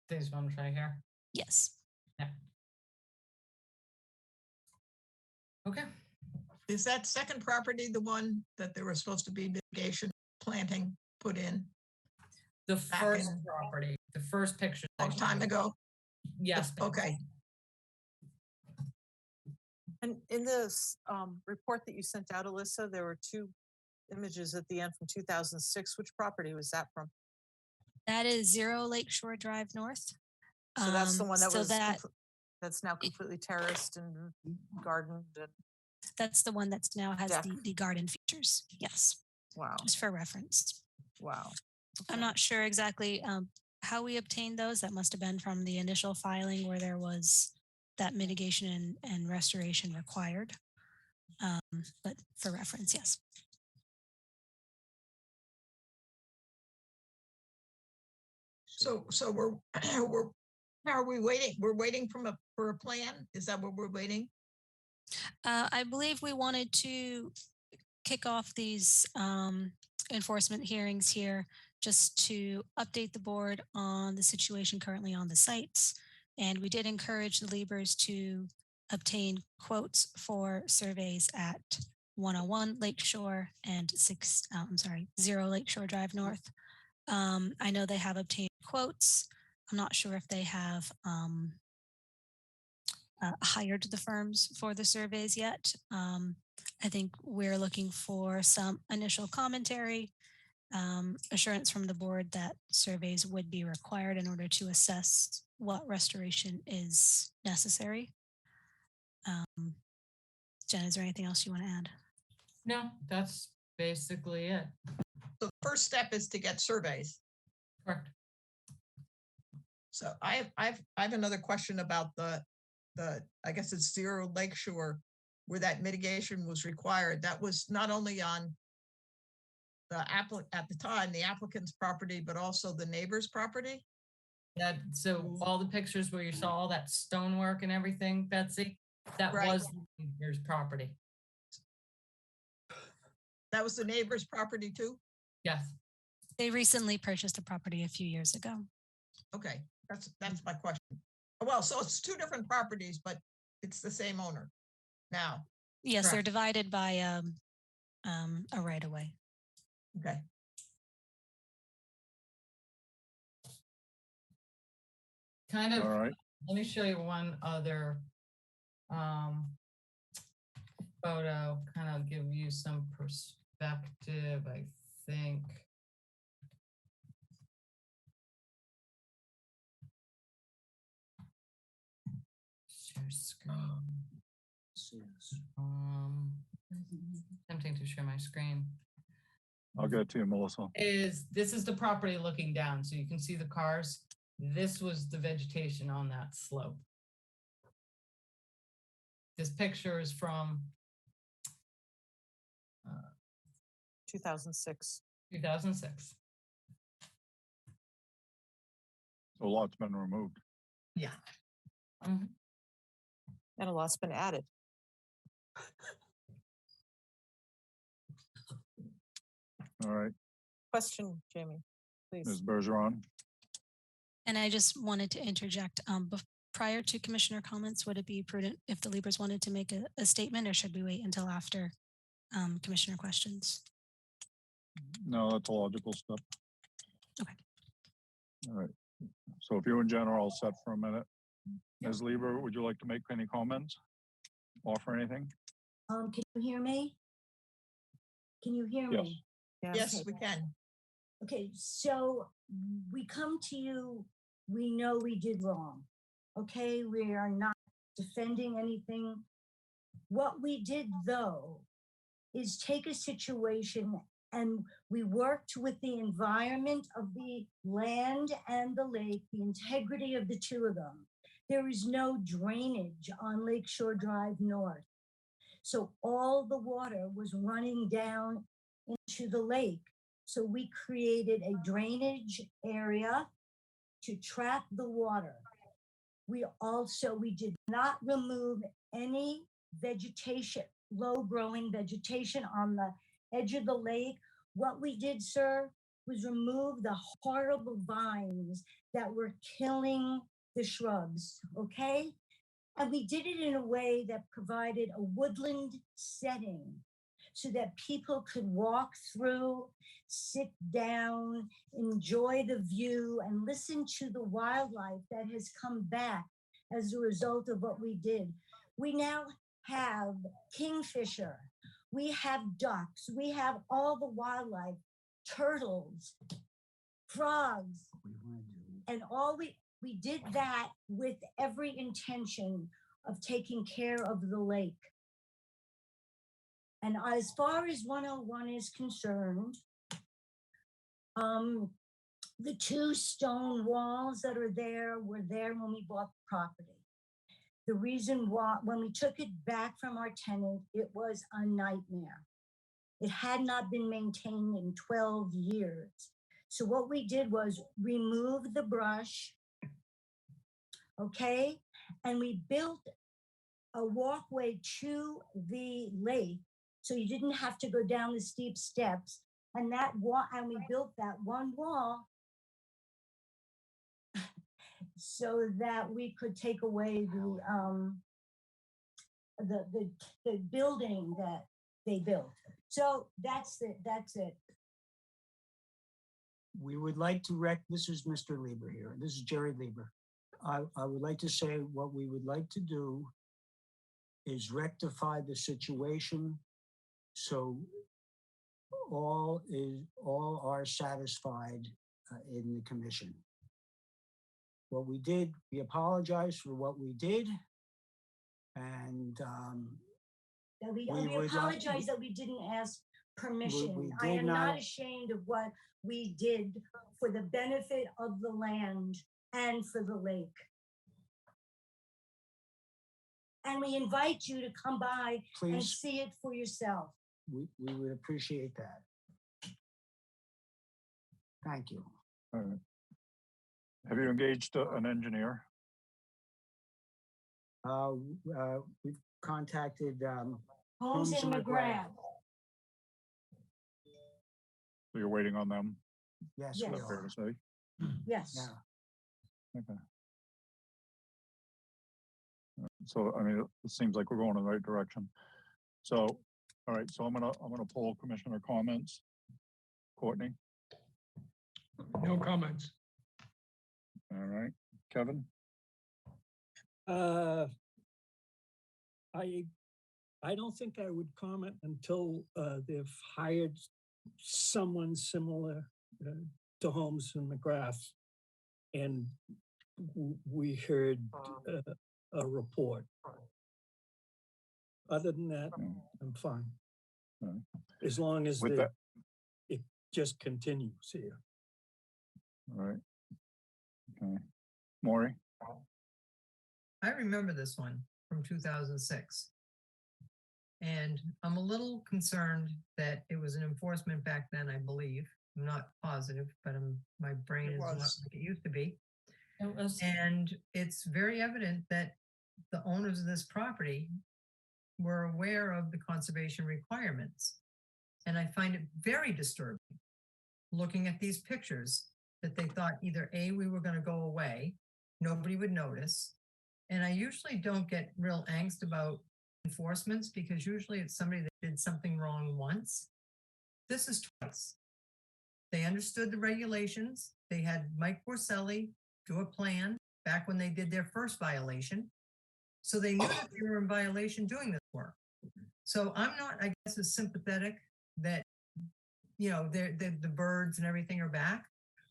These ones right here. Yes. Yeah. Okay. Is that second property the one that there was supposed to be mitigation planting put in The Back first in- property, the first picture. a long time ago? Yes. Okay. And in this report that you sent out, Alyssa, there were 2 images at the end from 2006. Which property was that from? That is 0 Lakeshore Drive North. So that's the one that so was, that that's now completely terraced and gardened and, that's the one that's now has Deck. the garden features. Yes, wow. just for reference. Wow. I'm not sure exactly how we obtained those. That must have been from the initial filing where there was that mitigation and restoration required. But for reference, yes. So we're, are we waiting? We're waiting for a plan? Is that what we're waiting? I believe we wanted to kick off these enforcement hearings here just to update the board on the situation currently on the sites. And we did encourage the Liebers to obtain quotes for surveys at 101 Lakeshore and 0 Lakeshore Drive North. I know they have obtained quotes. I'm not sure if they have hired the firms for the surveys yet. I think we're looking for some initial commentary, assurance from the board that surveys would be required in order to assess what restoration is necessary. Jen, is there anything else you want to add? No, that's basically it. So the first step is to get surveys. Correct. So I have another question about the I guess it's 0 Lakeshore, where that mitigation was required. That was not only on the at the time, the applicant's property, but also the neighbor's property. That, so all the pictures where you saw all that stonework and everything, Betsy, that Right. was your property. That was the neighbor's property too? Yes. They recently purchased a property a few years ago. Okay, that's my question. Well, so it's two different properties, but it's the same owner now. Yes, they're Correct. divided by a right of way. Okay. Kind of. All right. Let me show you one other photo, kind of give you some perspective, I think. Share screen. Tempting to share my screen. I'll get it to you, Melissa. This is the property looking down, so you can see the cars. This was the vegetation on that slope. This picture is from 2006. 2006. So a lot's been removed. Yeah. And a lot's been added. All right, Question, Jamie, please. Ms. Bergeron. And I just wanted to interject, prior to commissioner comments, would it be prudent if the Liebers wanted to make a statement, or should we wait until after commissioner questions? No, that's a logical step. Okay. All right. So if you and Jen are all set for a minute, Ms. Lieber, would you like to make any comments? Offer anything? Can you hear me? Can you hear Yes. me? Yes, Okay. we can. Okay, so we come to you, we know we did wrong. Okay, we are not defending anything. What we did though is take a situation and we worked with the environment of the land and the lake, the integrity of the two of them. There is no drainage on Lakeshore Drive North. So all the water was running down into the lake. So we created a drainage area to trap the water. We did not remove any vegetation, low growing vegetation on the edge of the lake. What we did, sir, was remove the horrible vines that were killing the shrubs, okay? And we did it in a way that provided a woodland setting so that people could walk through, sit down, enjoy the view, and listen to the wildlife that has come back as a result of what we did. We now have kingfisher, we have ducks, we have all the wildlife, turtles, frogs, and we did that with every intention of taking care of the lake. And as far as 101 is concerned, The two stone walls that are there were there when we bought the property. The reason why, when we took it back from our tenant, it was a nightmare. It had not been maintained in 12 years. So what we did was remove the brush, okay? And we built a walkway to the lake, so you didn't have to go down the steep steps. And that wall, and we built that one wall so that we could take away the building that they built. So that's it. That's it. We would like to this is Mr. Lieber here. This is Jerry Lieber. I would like to say what we would like to do is rectify the situation so all are satisfied in the commission. What we did, we apologize for what we did. And We would apologize that we didn't ask permission. we I did am not- not ashamed of what we did for the benefit of the land and for the lake. And we invite you to come by and please, see it for yourself. we would appreciate that. Thank you. All right. Have you engaged an engineer? We've contacted, Holmes and McGrath. So you're waiting on them? yes, Is we that fair are. to say? Yes. Yeah. Okay. So, I mean, it seems like we're going in the right direction. So, all right, so I'm gonna pull commissioner comments. Courtney, No comments. all right, Kevin, I don't think I would comment until they've hired someone similar to Holmes and McGrath. And we heard a report. Other than that, I'm fine. Mm. As long as with that, it just continues here. all right. Okay, Maury, I remember this one from 2006. And I'm a little concerned that it was an enforcement back then, I believe. I'm not positive, but my brain is not was. like it used to be. It was, And it's very evident that the owners of this property were aware of the conservation requirements. And I find it very disturbing looking at these pictures that they thought either A, we were going to go away, nobody would notice. And I usually don't get real angst about enforcements because usually it's somebody that did something wrong once. This is twice. They understood the regulations. They had Mike Borselli do a plan back when they did their first violation. So they knew that they were in violation doing this work. So I'm not, I guess, as sympathetic that, you know, the birds and everything are back.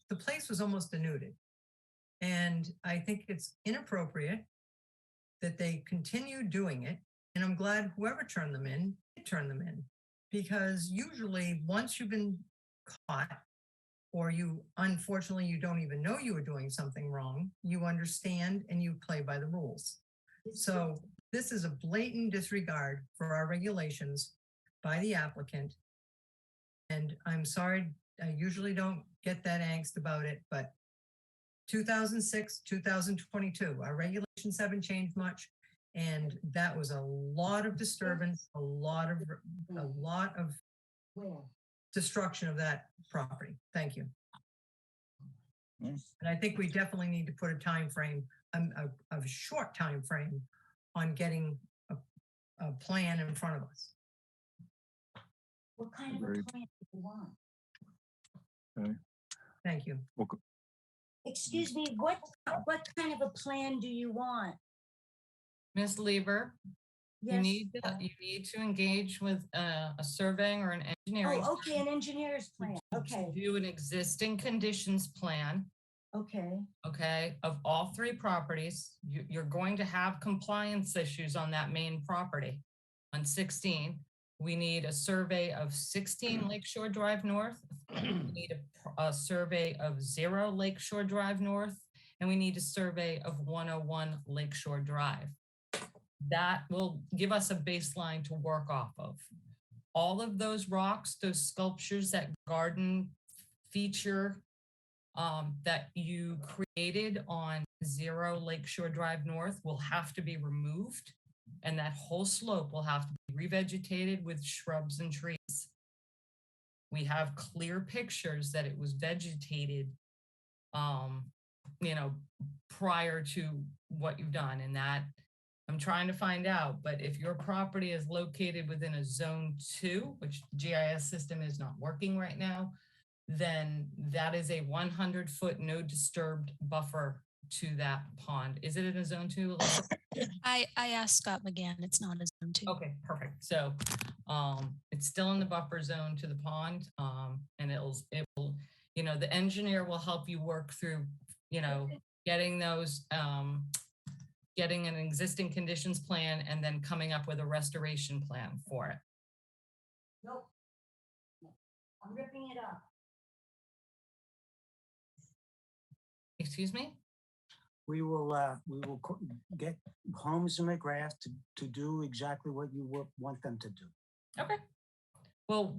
The place was almost denuded. And I think it's inappropriate that they continue doing it. And I'm glad whoever turned them in, turned them in. Because usually once you've been caught, or unfortunately, you don't even know you were doing something wrong, you understand and you play by the rules. So this is a blatant disregard for our regulations by the applicant. And I'm sorry, I usually don't get that angst about it, but 2006, 2022, our regulations haven't changed much. And that was a lot of disturbance, a lot of destruction of that property. Thank you. And I think we definitely need to put a time frame, a short time frame on getting a plan in front of us. What kind of a Agreed. plan do you want? Okay. Thank you. Excuse me, what kind of a plan do you want? Ms. Lieber, you Yes. need to engage with a surveying or an engineering. Oh, okay, an engineer's plan. Okay, Do an existing conditions plan, okay. okay, of all three properties. You're going to have compliance issues on that main property on 16. We need a survey of 16 Lakeshore Drive North. We need a survey of 0 Lakeshore Drive North, and we need a survey of 101 Lakeshore Drive. That will give us a baseline to work off of. All of those rocks, those sculptures, that garden feature that you created on 0 Lakeshore Drive North will have to be removed, and that whole slope will have to be revegetated with shrubs and trees. We have clear pictures that it was vegetated, prior to what you've done, and that I'm trying to find out. But if your property is located within a zone 2, which GIS system is not working right now, then that is a 100-foot no disturbed buffer to that pond. Is it in a zone 2? I asked Scott McGann, it's not a zone 2. Okay, perfect. So it's still in the buffer zone to the pond, and it will, the engineer will help you work through, getting those, getting an existing conditions plan and then coming up with a restoration plan for it. Nope. I'm ripping it up. Excuse me? We will get Holmes and McGrath to do exactly what you want them to do. Okay. Well,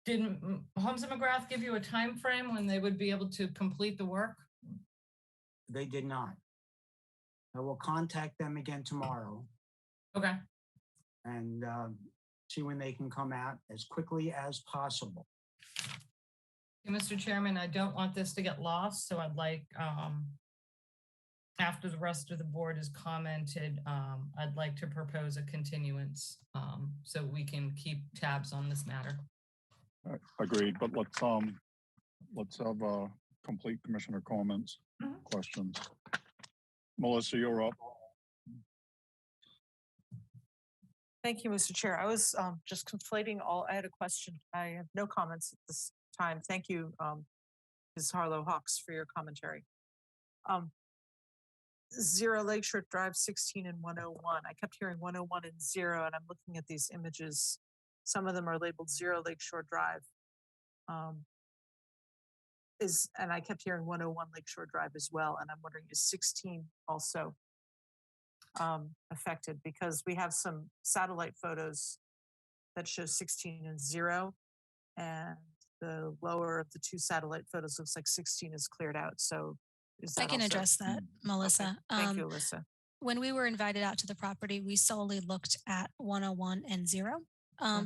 didn't Holmes and McGrath give you a time frame when they would be able to complete the work? They did not. I will contact them again tomorrow. Okay. And see when they can come out as quickly as possible. Mr. Chairman, I don't want this to get lost, so I'd like, after the rest of the board has commented, I'd like to propose a continuance so we can keep tabs on this matter. Agreed, but let's have complete commissioner comments, questions. Melissa, you're up. Thank you, Mr. Chair. I was just conflating I had a question. I have no comments at this time. Thank you, Ms. Harlow Hawks, for your commentary. 0 Lakeshore Drive 16 and 101. I kept hearing 101 and 0, and I'm looking at these images. Some of them are labeled 0 Lakeshore Drive. And I kept hearing 101 Lakeshore Drive as well. And I'm wondering, is 16 also affected? Because we have some satellite photos that show 16 and 0, and the lower of the 2 satellite photos looks like 16 is cleared out. So I can address that, Melissa. Okay. Thank you, Alyssa. When we were invited out to the property, we solely looked at 101 and 0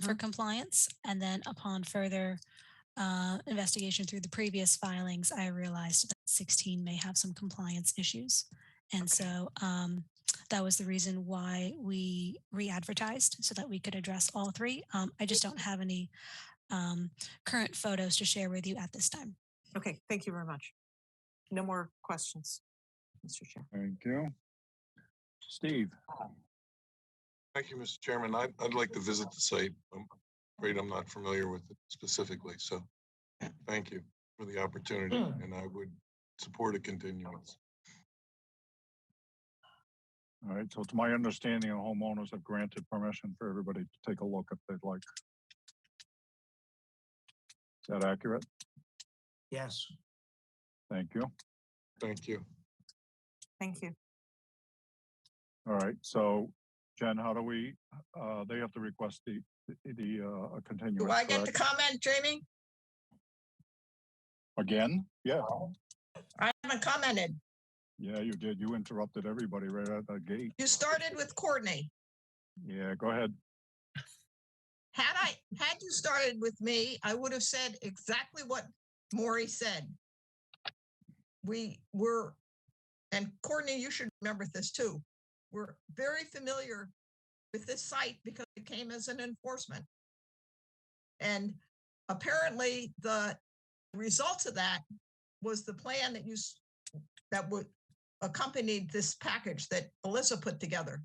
for compliance. And then upon further investigation through the previous filings, I realized that 16 may have some compliance issues. And so that was the reason why we re-advertised, so that we could address all 3. I just don't have any current photos to share with you at this time. Okay, thank you very much. No more questions, Mr. Chair. Thank you. Steve. Thank you, Mr. Chairman. I'd like to visit the site. I'm afraid I'm not familiar with it specifically, so thank you for the opportunity, and I would support a continuance. All right, so to my understanding, homeowners have granted permission for everybody to take a look if they'd like. Is that accurate? Yes. Thank you. Thank you. Thank you. All right, so Jen, how do we, they have to request a continuance. Do I get to correct? comment, Jamie? Again? Yeah. I haven't commented. Yeah, you did. You interrupted everybody right at the gate. You started with Courtney. Yeah, go ahead. Had you started with me, I would have said exactly what Maury said. We were, and Courtney, you should remember this too. We're very familiar with this site because it came as an enforcement. And apparently the results of that was the plan that would accompanied this package that Alyssa put together.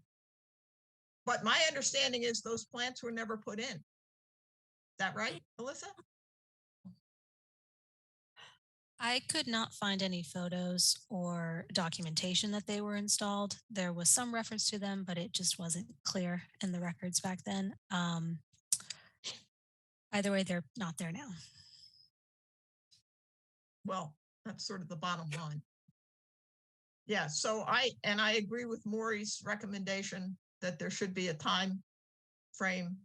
But my understanding is those plants were never put in. Is that right, Alyssa? I could not find any photos or documentation that they were installed. There was some reference to them, but it just wasn't clear in the records back then. Either way, they're not there now. Well, that's sort of the bottom line. Yeah, so I agree with Maury's recommendation that there should be a time frame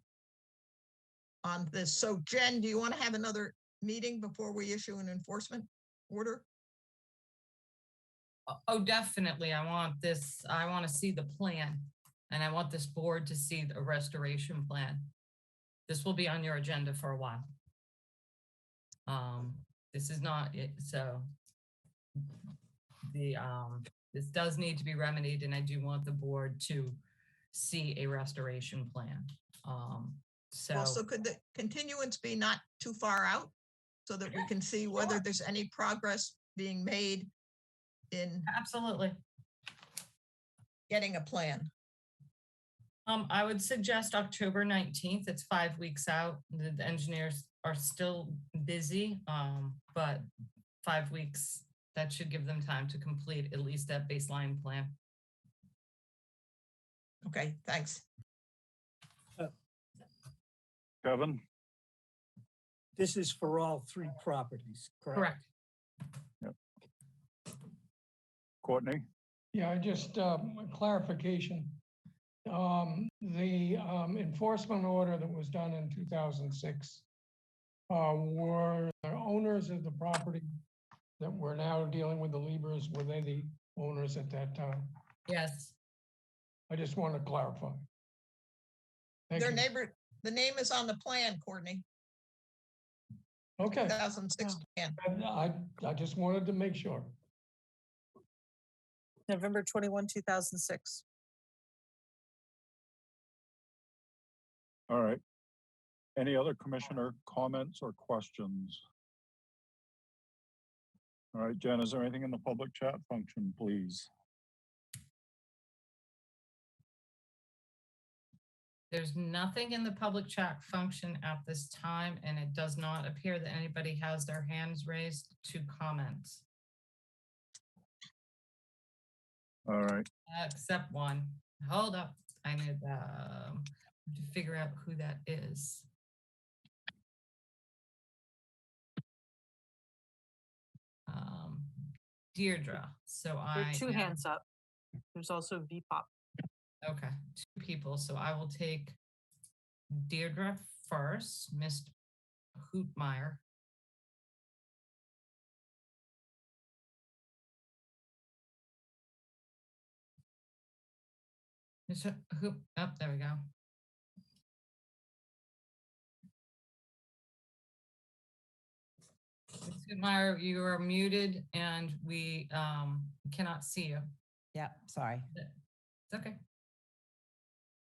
on this. So Jen, do you want to have another meeting before we issue an enforcement order? Oh, definitely. I want to see the plan, and I want this board to see the restoration plan. This will be on your agenda for a while. This is not it, so this does need to be remedied, and I do want the board to see a restoration plan. So could the continuance be not too far out so that we can see whether there's any progress being made in Absolutely. getting a plan? I would suggest October 19th. It's 5 weeks out. The engineers are still busy, but 5 weeks, that should give them time to complete at least that baseline plan. Okay, thanks. Kevin? This is for all three properties, correct? Correct. Yep. Courtney? Yeah, just clarification. The enforcement order that was done in 2006, were the owners of the property that we're now dealing with the Liebers, were they the owners at that time? Yes. I just want to clarify. Thank Their you. neighbor, the name is on the plan, Courtney. Okay. 2006 plan. I just wanted to make sure. November 21, 2006. All right. Any other commissioner comments or questions? All right, Jen, is there anything in the public chat function, please? There's nothing in the public chat function at this time, and it does not appear that anybody has their hands raised to comment. All right. Except one. Hold up. I need to figure out who that is. Deirdre. So There are two hands up. There's also VPOP. Okay, 2 people. So I will take Deirdre first, Mr. Hootmeyer. Mr. Hoop, oh, there we go. Mr. Hootmeyer, you are muted and we cannot see you. Yeah, sorry. It's okay.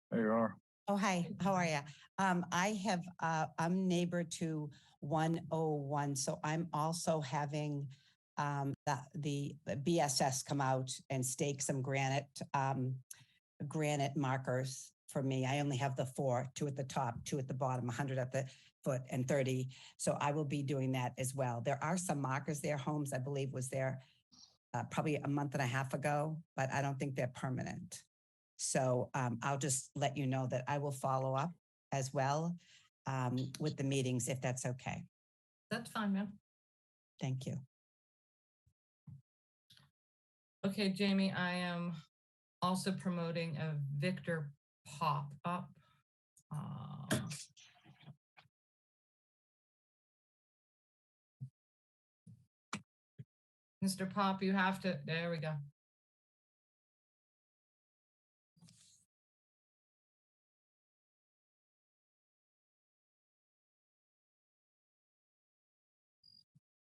There you are. Oh, hi, how are you? I'm neighbor to 101, so I'm also having the BSS come out and stake some granite markers for me. I only have the 4, 2 at the top, 2 at the bottom, 100 at the foot and 30. So I will be doing that as well. There are some markers there. Holmes, I believe, was there probably a month and a half ago, but I don't think they're permanent. So I'll just let you know that I will follow up as well with the meetings, if that's okay. That's fine, ma'am. Thank you. Okay, Jamie, I am also promoting a Victor pop-up. Mr. Pop, you have to, there we go.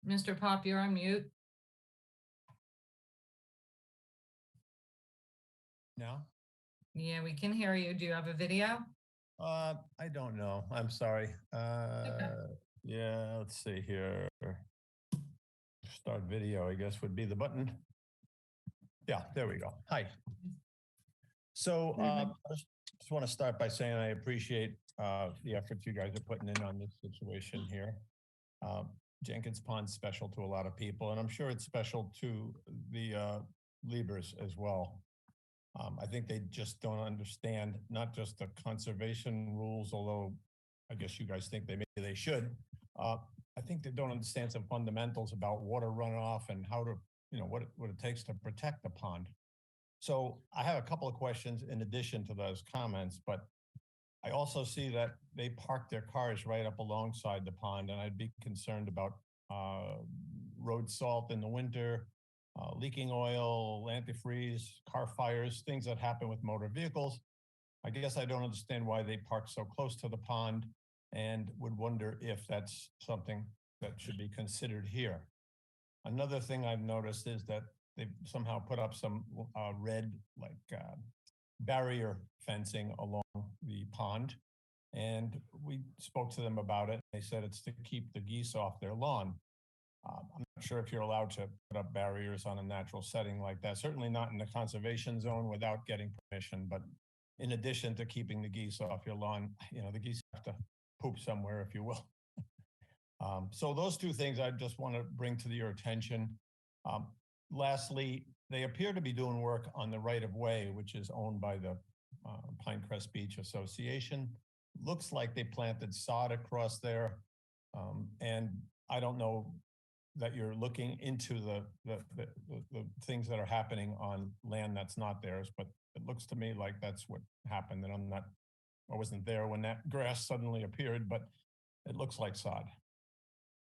Mr. Pop, you're on mute. No? Yeah, we can hear you. Do you have a video? I don't know. I'm sorry. Yeah, let's see here. Start video, I guess, would be the button. Yeah, there we go. Hi. So I just want to start by saying I appreciate the efforts you guys are putting in on this situation here. Jenkins Pond's special to a lot of people, and I'm sure it's special to the Liebers as well. I think they just don't understand not just the conservation rules, although I guess you guys think maybe they should. I think they don't understand some fundamentals about water runoff and how to, what it takes to protect the pond. So I have a couple of questions in addition to those comments, but I also see that they park their cars right up alongside the pond, and I'd be concerned about road salt in the winter, leaking oil, antifreeze, car fires, things that happen with motor vehicles. I guess I don't understand why they park so close to the pond, and would wonder if that's something that should be considered here. Another thing I've noticed is that they've somehow put up some red barrier fencing along the pond. And we spoke to them about it. They said it's to keep the geese off their lawn. I'm not sure if you're allowed to put up barriers on a natural setting like that. Certainly not in the conservation zone without getting permission. But in addition to keeping the geese off your lawn, the geese have to poop somewhere, if you will. So those two things I just want to bring to your attention. Lastly, they appear to be doing work on the right-of-way, which is owned by the Pinecrest Beach Association. Looks like they planted sod across there. And I don't know that you're looking into the things that are happening on land that's not theirs, but it looks to me like that's what happened. And I wasn't there when that grass suddenly appeared, but it looks like sod.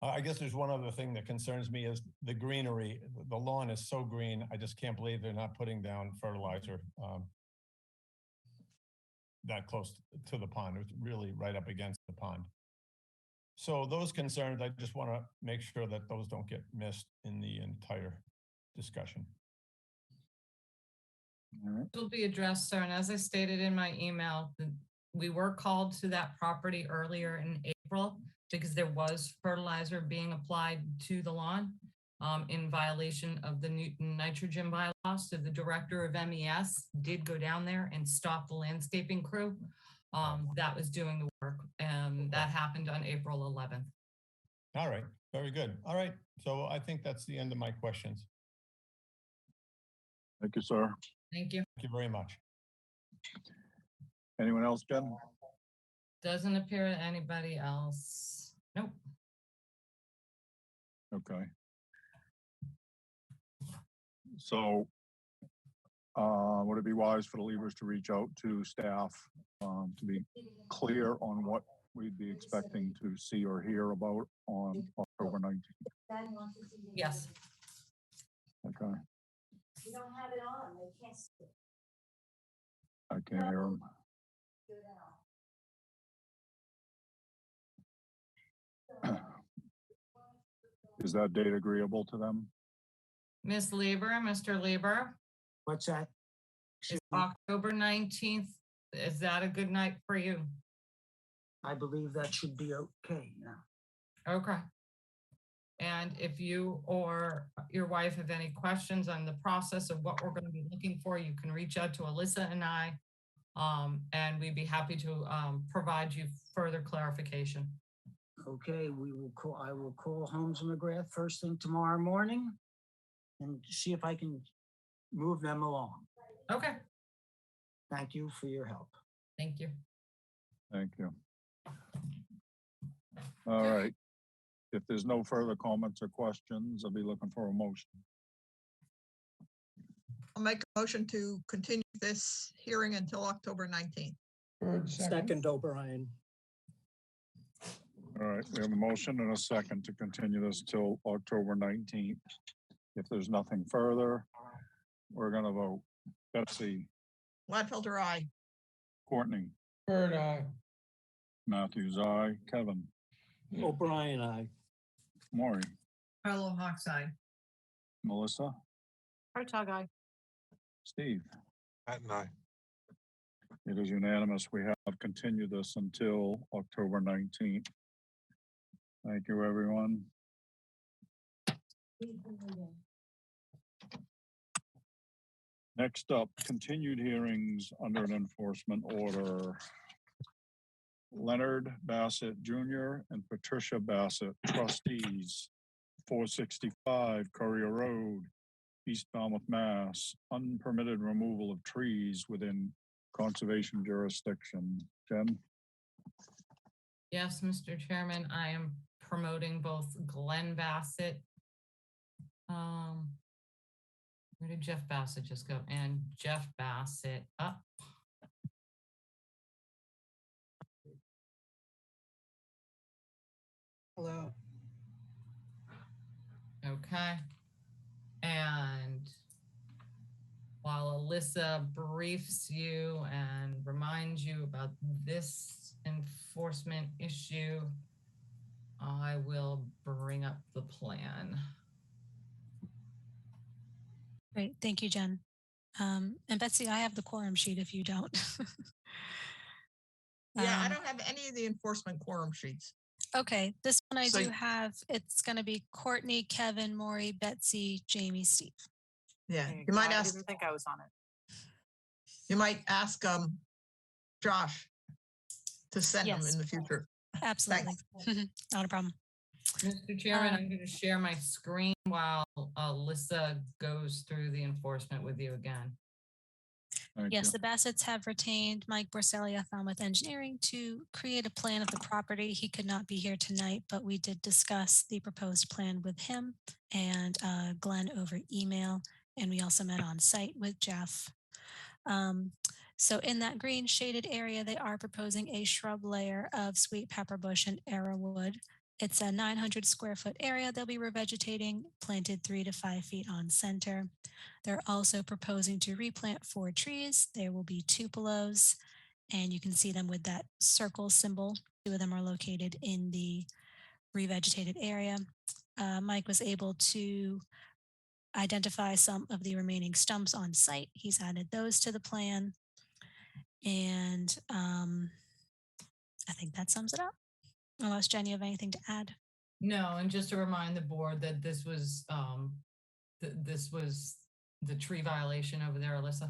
I guess there's one other thing that concerns me is the greenery. The lawn is so green. I just can't believe they're not putting down fertilizer that close to the pond. It's really right up against the pond. So those concerns, I just want to make sure that those don't get missed in the entire discussion. All right. Will be addressed, sir. And as I stated in my email, we were called to that property earlier in April because there was fertilizer being applied to the lawn in violation of the Newton nitrogen bylaws. So the director of MES did go down there and stop the landscaping crew that was doing the work. And that happened on April 11th. All right, very good. All right, so I think that's the end of my questions. Thank you, sir. Thank you. Thank you very much. Anyone else, Jen? Doesn't appear to anybody else. Nope. Okay. So would it be wise for the Liebers to reach out to staff to be clear on what we'd be expecting to see or hear about on October 19th? Yes. Okay. You don't have it on, they can't see it. I can't hear them. Do it on. Is that date agreeable to them? Miss Lieber, Mr. Lieber, What's that? is October 19th. Is that a good night for you? I believe that should be okay now. Okay. And if you or your wife have any questions on the process of what we're going to be looking for, you can reach out to Alyssa and I, and we'd be happy to provide you further clarification. Okay, I will call Holmes and McGrath first thing tomorrow morning and see if I can move them along. Okay. Thank you for your help. Thank you. Thank you. All right. If there's no further comments or questions, I'll be looking for a motion. I'll make a motion to continue this hearing until October 19th. Second O'Brien. All right, we have a motion and a second to continue this till October 19th. If there's nothing further, we're going to vote. Betsy. Gladfelter, aye. Courtney. Bird eye. Matthews, aye. Kevin. O'Brien, aye. Maury. Carlo Hawk's eye. Melissa. Hartog, aye. Steve. Pat and I. It is unanimous. We have continued this until October 19th. Thank you, everyone. Next up, continued hearings under an enforcement order. Leonard Bassett Jr. and Patricia Bassett, trustees, 465 Courier Road, East Falmouth, Mass. Unpermitted removal of trees within conservation jurisdiction. Jen? Yes, Mr. Chairman, I am promoting both Glenn Bassett. Where did Jeff Bassett just go? And Jeff Bassett up. Hello. Okay. And while Alyssa briefs you and reminds you about this enforcement issue, I will bring up the plan. Great, thank you, Jen. And Betsy, I have the quorum sheet if you don't. Yeah, I don't have any of the enforcement quorum sheets. Okay, this one I So- do have. It's going to be Courtney, Kevin, Maury, Betsy, Jamie, Steve. Yeah, There you might go. I ask, didn't think I was on it. you might ask Josh to send them Yes. in the future. Absolutely. Not a problem. Mr. Chairman, I'm going to share my screen while Alyssa goes through the enforcement with you again. Thank Yes, you. the Bassetts have retained Mike Borselli, Falmouth Engineering, to create a plan of the property. He could not be here tonight, but we did discuss the proposed plan with him and Glenn over email, and we also met on site with Jeff. So in that green shaded area, they are proposing a shrub layer of sweet pepper bush and arrowwood. It's a 900 square foot area they'll be revegetating, planted 3 to 5 feet on center. They're also proposing to replant 4 trees. There will be tupelos, and you can see them with that circle symbol. 2 of them are located in the revegetated area. Mike was able to identify some of the remaining stumps on site. He's added those to the plan. And I think that sums it up. Unless Jen, you have anything to add? No, and just to remind the board that this was the tree violation over there, Alyssa.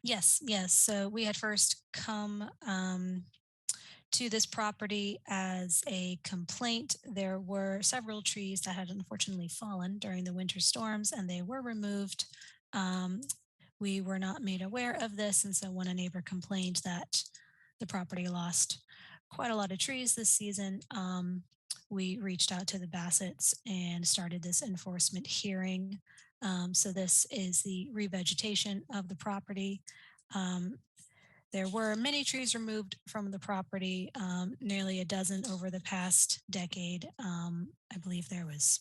Yes, yes. So we had first come to this property as a complaint. There were several trees that had unfortunately fallen during the winter storms, and they were removed. We were not made aware of this, and so when a neighbor complained that the property lost quite a lot of trees this season, we reached out to the Bassetts and started this enforcement hearing. So this is the revegetation of the property. There were many trees removed from the property, nearly a dozen over the past decade. I believe there was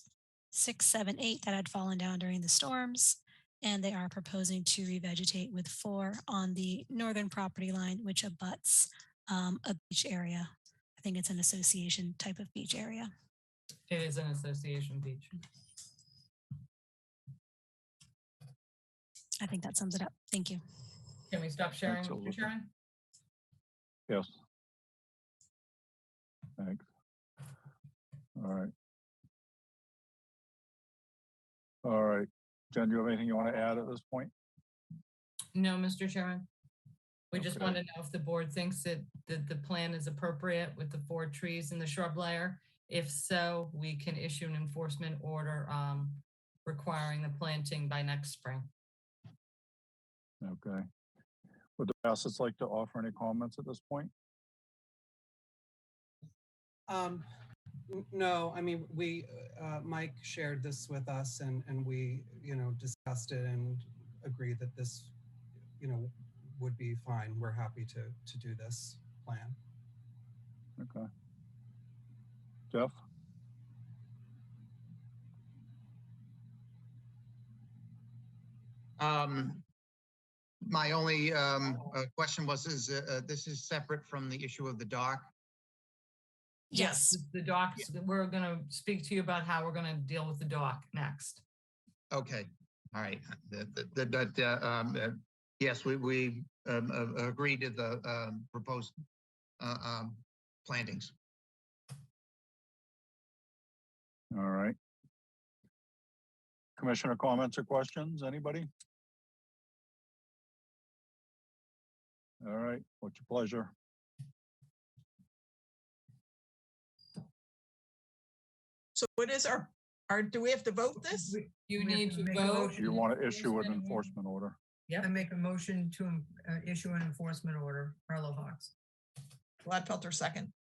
6, 7, 8 that had fallen down during the storms, and they are proposing to revegetate with 4 on the northern property line, which abuts a beach area. I think it's an association type of beach area. It is an association beach. I think that sums it up. Thank you. Can we stop sharing, Thanks, Mr. Alyssa. Chairman? Yes. Thanks. All right. All right. Jen, do you have anything you want to add at this point? No, Mr. Chairman. We just Okay. want to know if the board thinks that the plan is appropriate with the 4 trees in the shrub layer. If so, we can issue an enforcement order requiring the planting by next spring. Okay. Would the Bassetts like to offer any comments at this point? No, I mean, Mike shared this with us and we, discussed it and agreed that this, would be fine. We're happy to do this plan. Okay. Jeff? My only question was, this is separate from the issue of the dock? Yes, the docks, we're going to speak to you about how we're going to deal with the dock next. Okay, all right. Yes, we agreed to the proposed plantings. All right. Commissioner comments or questions? Anybody? All right. What's your pleasure? So what is do we have to vote this? You We have need to to make a vote. motion. You want to issue an enforcement order? I make a motion to issue an enforcement order, Harlow Hawks. Gladfelter second.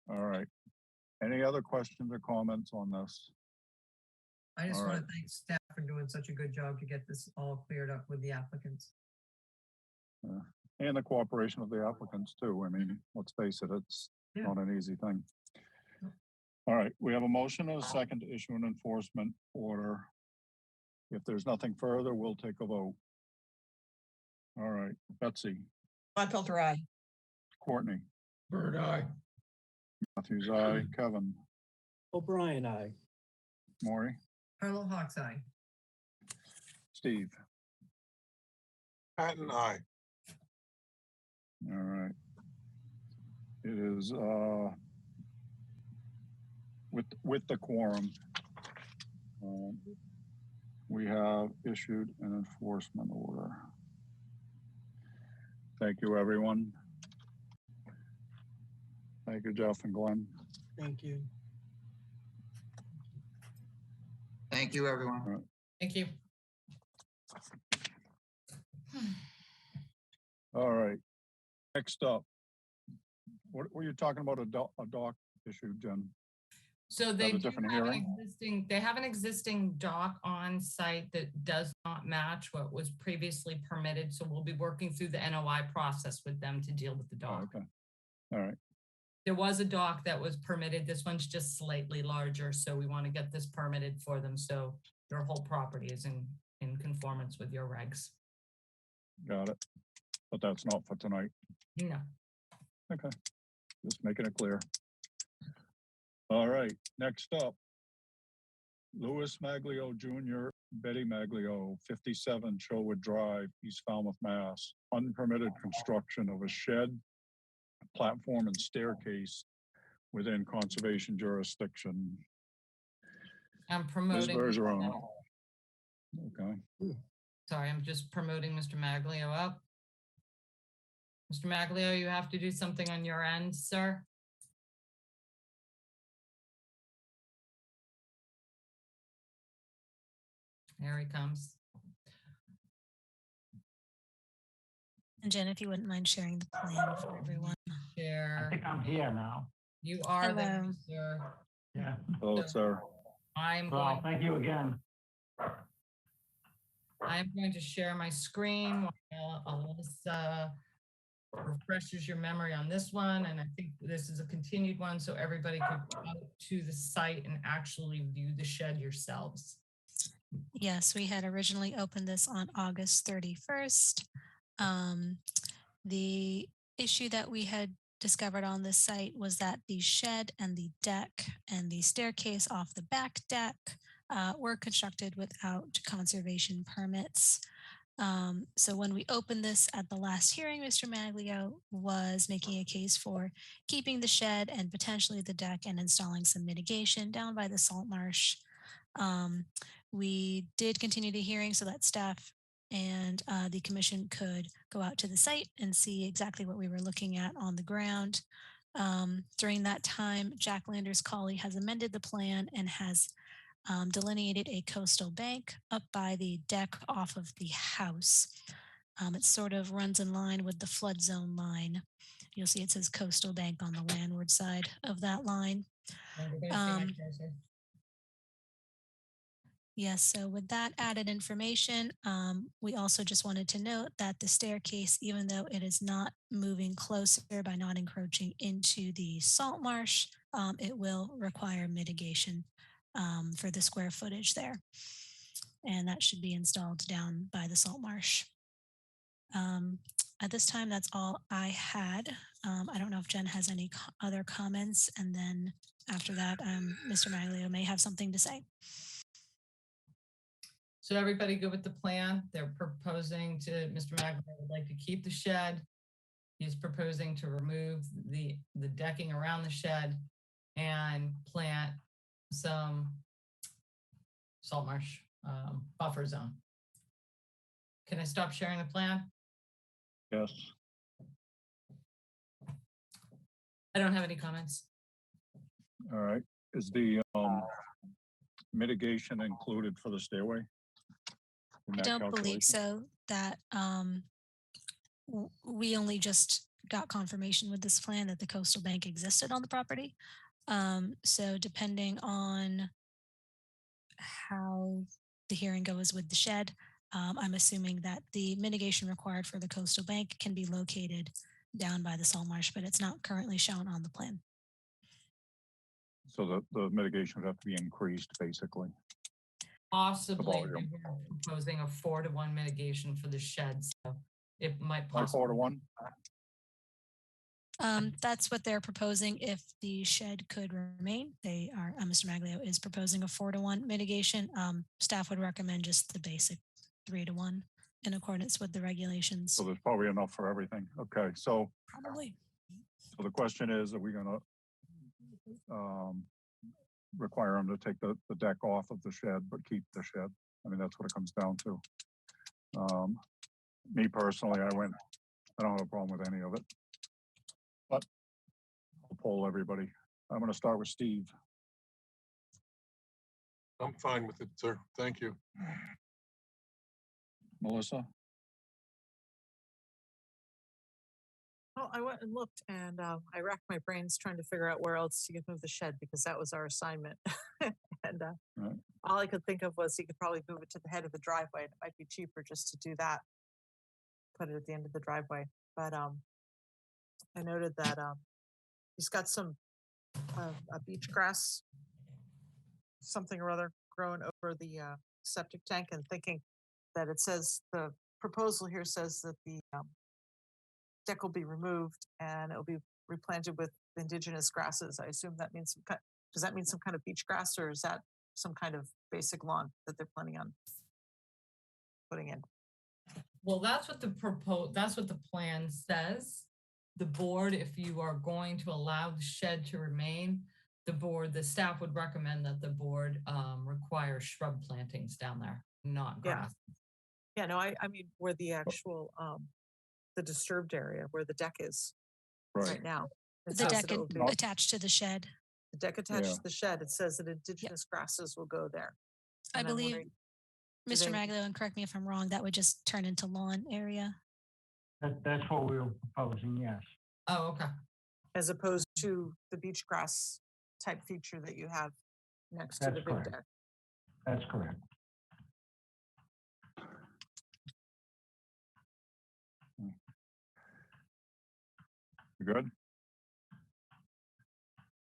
All right. Any other questions or comments on this? I just All want right. to thank staff for doing such a good job to get this all cleared up with the applicants. And the cooperation of the applicants too. I mean, let's face it, it's not an easy thing. All right, we have a motion and a second to issue an enforcement order. If there's nothing further, we'll take a vote. All right, Betsy, Gladfelter, aye. Courtney, Bird eye. Matthews, aye, Kevin, O'Brien, aye. Maury, Harlow Hawks, aye. Steve. Patton, aye. All right. It is with the quorum. We have issued an enforcement order. Thank you, everyone. Thank you, Jeff and Glenn. Thank you. Thank you, everyone. Thank you. All right. Next up, what were you talking about? A dock issue, Jen? So Is they that a do different have an hearing? they have an existing dock on site that does not match what was previously permitted. So we'll be working through the NOI process with them to deal with the Oh, dock. okay. All right. There was a dock that was permitted. This one's just slightly larger. So we want to get this permitted for them. So their whole property is in conformance with your regs. Got it. But that's not for tonight. No. Okay. Just making it clear. All right. Next up, Louis Maglio Jr., Betty Maglio, 57 Sherwood Drive, East Falmouth, Mass. Unpermitted construction of a shed, platform, and staircase within conservation jurisdiction. I'm Ms. promoting. Bergeron. Okay. Sorry, I'm just promoting Mr. Maglio up. Mr. Maglio, you have to do something on your end, sir. Here he comes. And Jen, if you wouldn't mind sharing the plan for everyone. Share. I think I'm here now. You are there, Hello. sir. Yeah. Hello, sir. I'm Well, going, thank you again. I'm going to share my screen while Alyssa refreshes your memory on this one. And I think this is a continued one, so everybody can go to the site and actually view the shed yourselves. Yes, we had originally opened this on August 31st. The issue that we had discovered on this site was that the shed and the deck and the staircase off the back deck were constructed without conservation permits. So when we opened this at the last hearing, Mr. Maglio was making a case for keeping the shed and potentially the deck and installing some mitigation down by the salt marsh. We did continue the hearing so that staff and the commission could go out to the site and see exactly what we were looking at on the ground. During that time, Jack Landers Colley has amended the plan and has delineated a coastal bank up by the deck off of the house. It sort of runs in line with the flood zone line. You'll see it says coastal bank on the landward side of that line. Yes, so with that added information, we also just wanted to note that the staircase, even though it is not moving closer by not encroaching into the salt marsh, it will require mitigation for the square footage there. And that should be installed down by the salt marsh. At this time, that's all I had. I don't know if Jen has any other comments, and then after that, Mr. Maglio may have something to say. So everybody good with the plan? They're proposing to, Mr. Maglio would like to keep the shed. He's proposing to remove the decking around the shed and plant some salt marsh buffer zone. Can I stop sharing the plan? Yes. I don't have any comments. All right, is the mitigation included for the stairway? in I that don't believe calculation? so. That we only just got confirmation with this plan that the coastal bank existed on the property. So depending on how the hearing goes with the shed, I'm assuming that the mitigation required for the coastal bank can be located down by the salt marsh, but it's not currently shown on the plan. So the mitigation would have to be increased, basically. Possibly, volume. they were proposing a 4-to-1 mitigation for the shed, so it might By possibly. 4 to 1? That's what they're proposing if the shed could remain. They are, Mr. Maglio is proposing a 4-to-1 mitigation. Staff would recommend just the basic 3-to-1 in accordance with the regulations. So there's probably enough for everything. Okay, so Probably. so the question is, are we gonna require them to take the deck off of the shed, but keep the shed? I mean, that's what it comes down to. Me personally, I don't have a problem with any of it. But I'll poll everybody. I'm gonna start with Steve. I'm fine with it, sir. Thank you. Melissa? Well, I went and looked and I racked my brains trying to figure out where else you could move the shed because that was our assignment. And Right. all I could think of was you could probably move it to the head of the driveway. It might be cheaper just to do that. Put it at the end of the driveway. But I noted that he's got some a beach grass, something or other growing over the septic tank, and thinking that it says the proposal here says that the deck will be removed and it'll be replanted with indigenous grasses. I assume that means does that mean some kind of beach grass, or is that some kind of basic lawn that they're planning on putting in? Well, that's what the plan says. The board, if you are going to allow the shed to remain, the staff would recommend that the board require shrub plantings down there, not grass. Yeah, no, I mean where the actual the disturbed area where the deck is right now. It The says deck that it will be- attached to the shed. The deck attached Yeah. to the shed, it says that indigenous grasses will go there. I And I'm believe, wondering, do Mr. they- Maglio, and correct me if I'm wrong, that would just turn into lawn area. That's what we were proposing, yes. Oh, okay. as opposed to the beach grass type feature that you have next to That's the big correct. deck. That's correct. You good?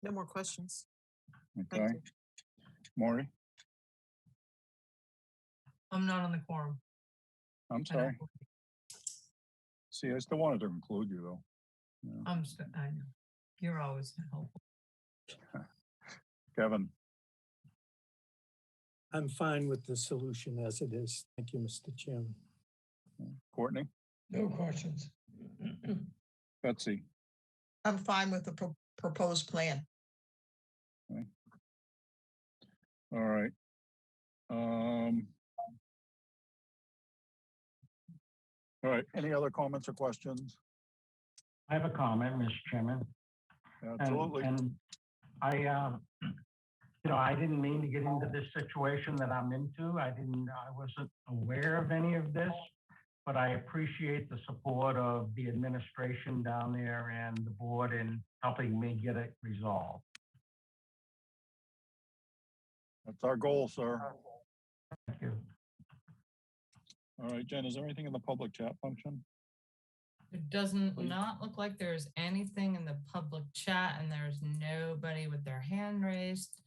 No more questions. Okay. you. Maury? I'm not on the quorum. I'm sorry. See, I still wanted to include you though. Yeah. I know. You're always helpful. Kevin? I'm fine with the solution as it is. Thank you, Mr. Chairman. Courtney? No questions. Betsy? I'm fine with the proposed plan. Okay. All right. All right, any other comments or questions? I have a comment, Mr. Chairman. Absolutely. And I didn't mean to get into this situation that I'm into. I wasn't aware of any of this, but I appreciate the support of the administration down there and the board in helping me get it resolved. That's our goal, sir. Thank you. All right, Jen, is there anything in the public chat function? It doesn't not look like there's anything in the public chat, and there's nobody with their hand raised.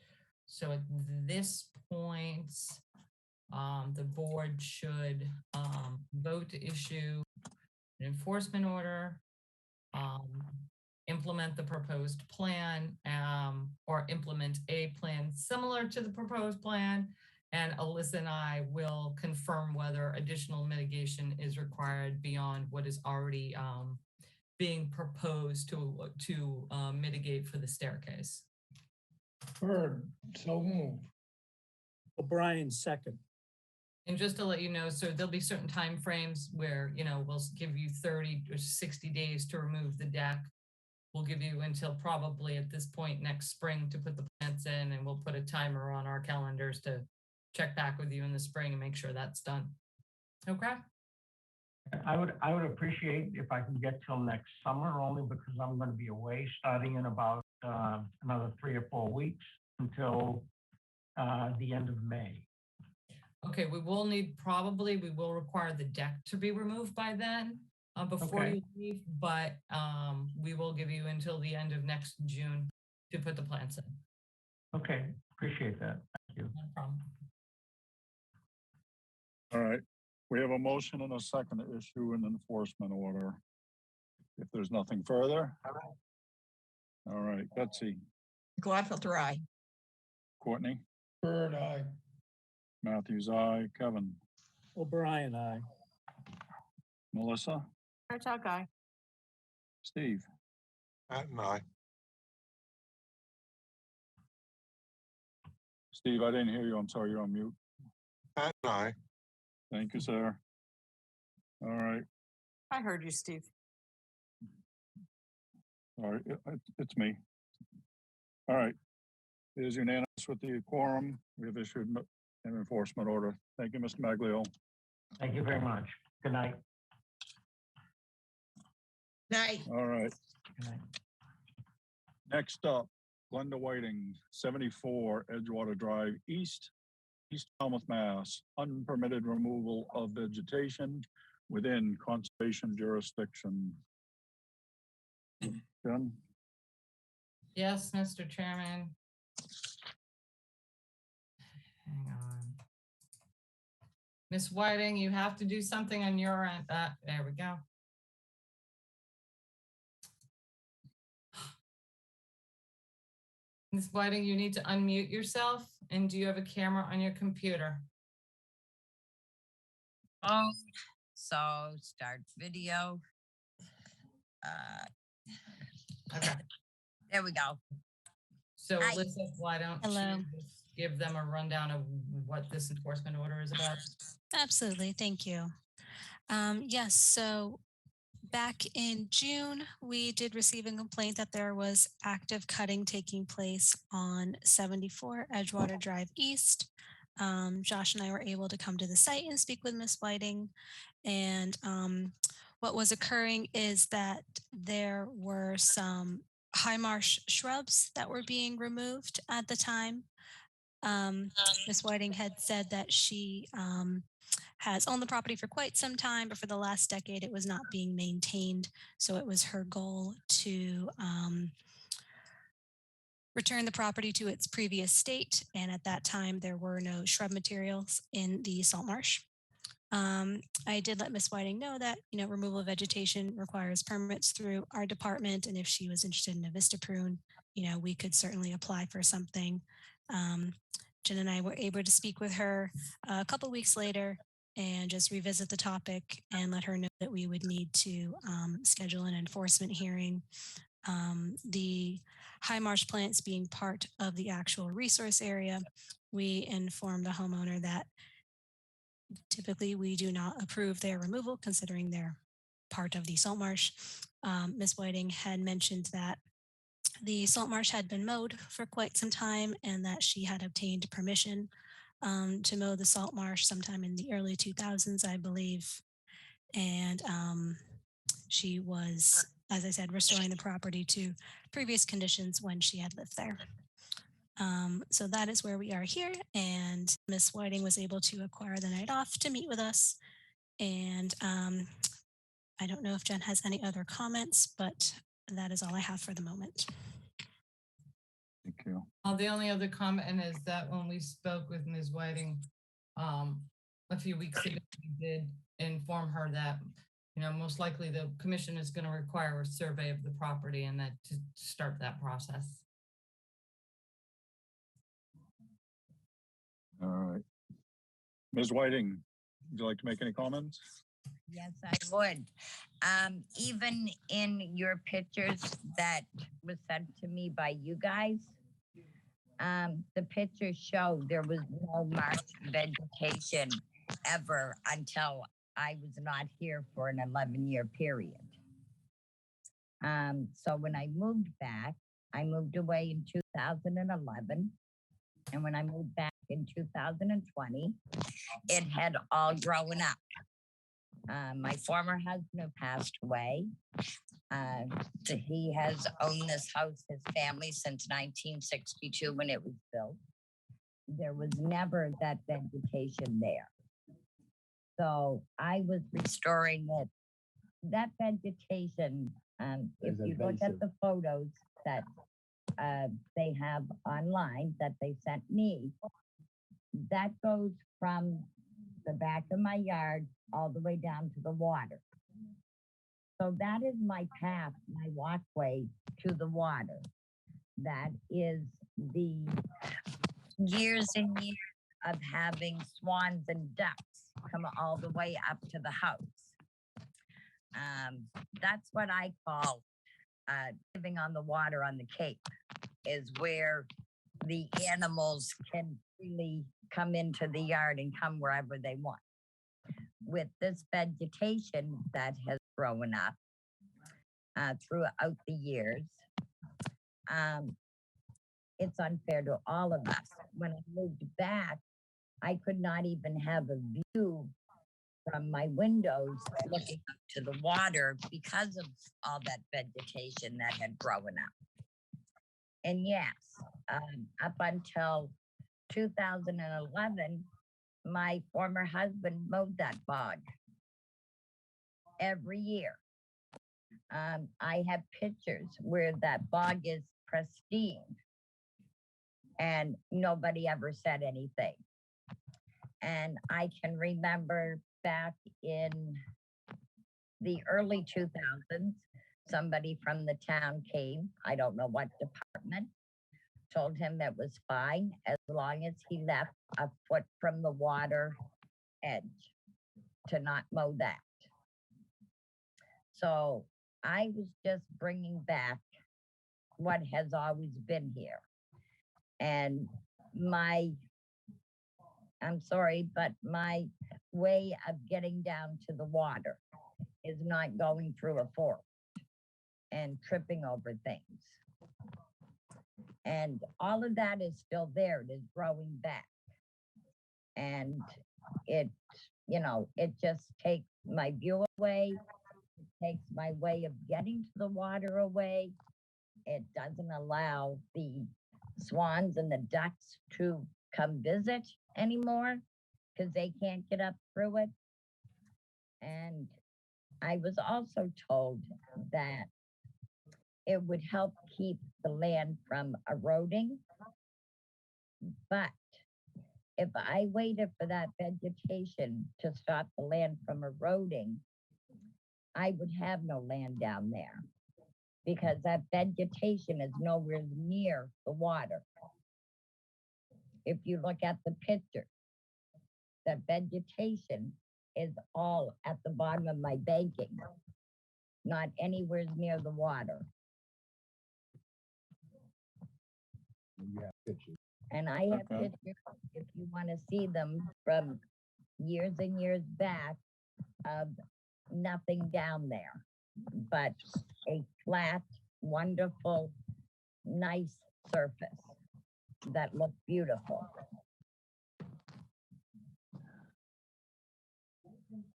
So at this point, the board should vote to issue an enforcement order, implement the proposed plan, or implement a plan similar to the proposed plan. And Alyssa and I will confirm whether additional mitigation is required beyond what is already being proposed to mitigate for the staircase. Bird, so moved. O'Brien, second. And just to let you know, so there'll be certain timeframes where, we'll give you 30 or 60 days to remove the deck. we'll give you until probably at this point next spring to put the plants in, and we'll put a timer on our calendars to check back with you in the spring and make sure that's done. Okay? I would appreciate if I can get till next summer, only because I'm going to be away starting in about another 3 or 4 weeks until the end of May. Okay, we will require the deck to be removed by then, before Okay. you leave, but we will give you until the end of next June to put the plants in. Okay, appreciate that. Thank you. No problem. All right, we have a motion and a second to issue an enforcement order. If there's nothing further. All right, Betsy, Gladfelter, aye. Courtney, Bird, aye. Matthews, aye, Kevin, O'Brien, aye. Melissa, Fairchild guy. Steve, Pat and I. Steve, I didn't hear you. I'm sorry, you're on mute. Pat and I. Thank you, sir. All right, I heard you, Steve. all right, it's me. All right, it is unanimous with the quorum. We have issued an enforcement order. Thank you, Mr. Maglio. Thank you very much. Good night. Night. All right, Good night. next up, Glenda Whiting, 74 Edgewater Drive East, East Falmouth, Mass. Unpermitted removal of vegetation within conservation jurisdiction. Jen? Yes, Mr. Chairman. Hang on. Miss Whiting, you have to do something on your end. There we go. Miss Whiting, you need to unmute yourself. And do you have a camera on your computer? Oh, so start video. Okay. There we go. So Hi. Alyssa, why don't Hello. you just give them a rundown of what this enforcement order is about? Absolutely. Thank you. Yes, so back in June, we did receive a complaint that there was active cutting taking place on 74 Edgewater Drive East. Josh and I were able to come to the site and speak with Miss Whiting. And what was occurring is that there were some high marsh shrubs that were being removed at the time. Miss Whiting had said that she has owned the property for quite some time, but for the last decade it was not being maintained. So it was her goal to return the property to its previous state. And at that time, there were no shrub materials in the salt marsh. I did let Miss Whiting know that, removal of vegetation requires permits through our department. And if she was interested in a vista prune, we could certainly apply for something. Jen and I were able to speak with her a couple weeks later and just revisit the topic and let her know that we would need to schedule an enforcement hearing. The high marsh plants being part of the actual resource area, we informed the homeowner that typically we do not approve their removal considering they're part of the salt marsh. Ms. Whiting had mentioned that the salt marsh had been mowed for quite some time and that she had obtained permission to mow the salt marsh sometime in the early 2000s, I believe. And she was, as I said, restoring the property to previous conditions when she had lived there. So that is where we are here. And Miss Whiting was able to acquire the night off to meet with us. And I don't know if Jen has any other comments, but that is all I have for the moment. Thank you. The only other comment is that when we spoke with Ms. Whiting a few weeks ago, we did inform her that, most likely the commission is going to require a survey of the property and that to start that process. All right. Ms. Whiting, would you like to make any comments? Yes, I would. Even in your pictures that was sent to me by you guys, the pictures show there was no marsh vegetation ever until I was not here for an 11-year period. So when I moved back, I moved away in 2011. And when I moved back in 2020, it had all grown up. My former husband who passed away, he has owned this house, his family, since 1962 when it was built. There was never that vegetation there. So I was restoring it. That vegetation, if you look at the photos that they have online that they sent me, that goes from the back of my yard all the way down to the water. So that is my path, my walkway to the water. That is the years and years of having swans and ducks come all the way up to the house. That's what I call living on the water on the Cape, is where the animals can really come into the yard and come wherever they want. With this vegetation that has grown up throughout the years, it's unfair to all of us. When I moved back, I could not even have a view from my windows looking up to the water because of all that vegetation that had grown up. And yes, up until 2011, my former husband mowed that bog every year. I have pictures where that bog is pristine and nobody ever said anything. And I can remember back in the early 2000s, somebody from the town came, I don't know what department, told him that was fine as long as he left a foot from the water edge to not mow that. So I was just bringing back what has always been here. And I'm sorry, but my way of getting down to the water is not going through a forest and tripping over things. And all of that is still there. It is growing back. And it, it just takes my view away. It takes my way of getting to the water away. It doesn't allow the swans and the ducks to come visit anymore because they can't get up through it. And I was also told that it would help keep the land from eroding. But if I waited for that vegetation to stop the land from eroding, I would have no land down there because that vegetation is nowhere near the water. If you look at the picture, the vegetation is all at the bottom of my banking, not anywhere near the water. And I have pictures, if you want to see them, from years and years back of nothing down there, but a flat, wonderful, nice surface that looked beautiful.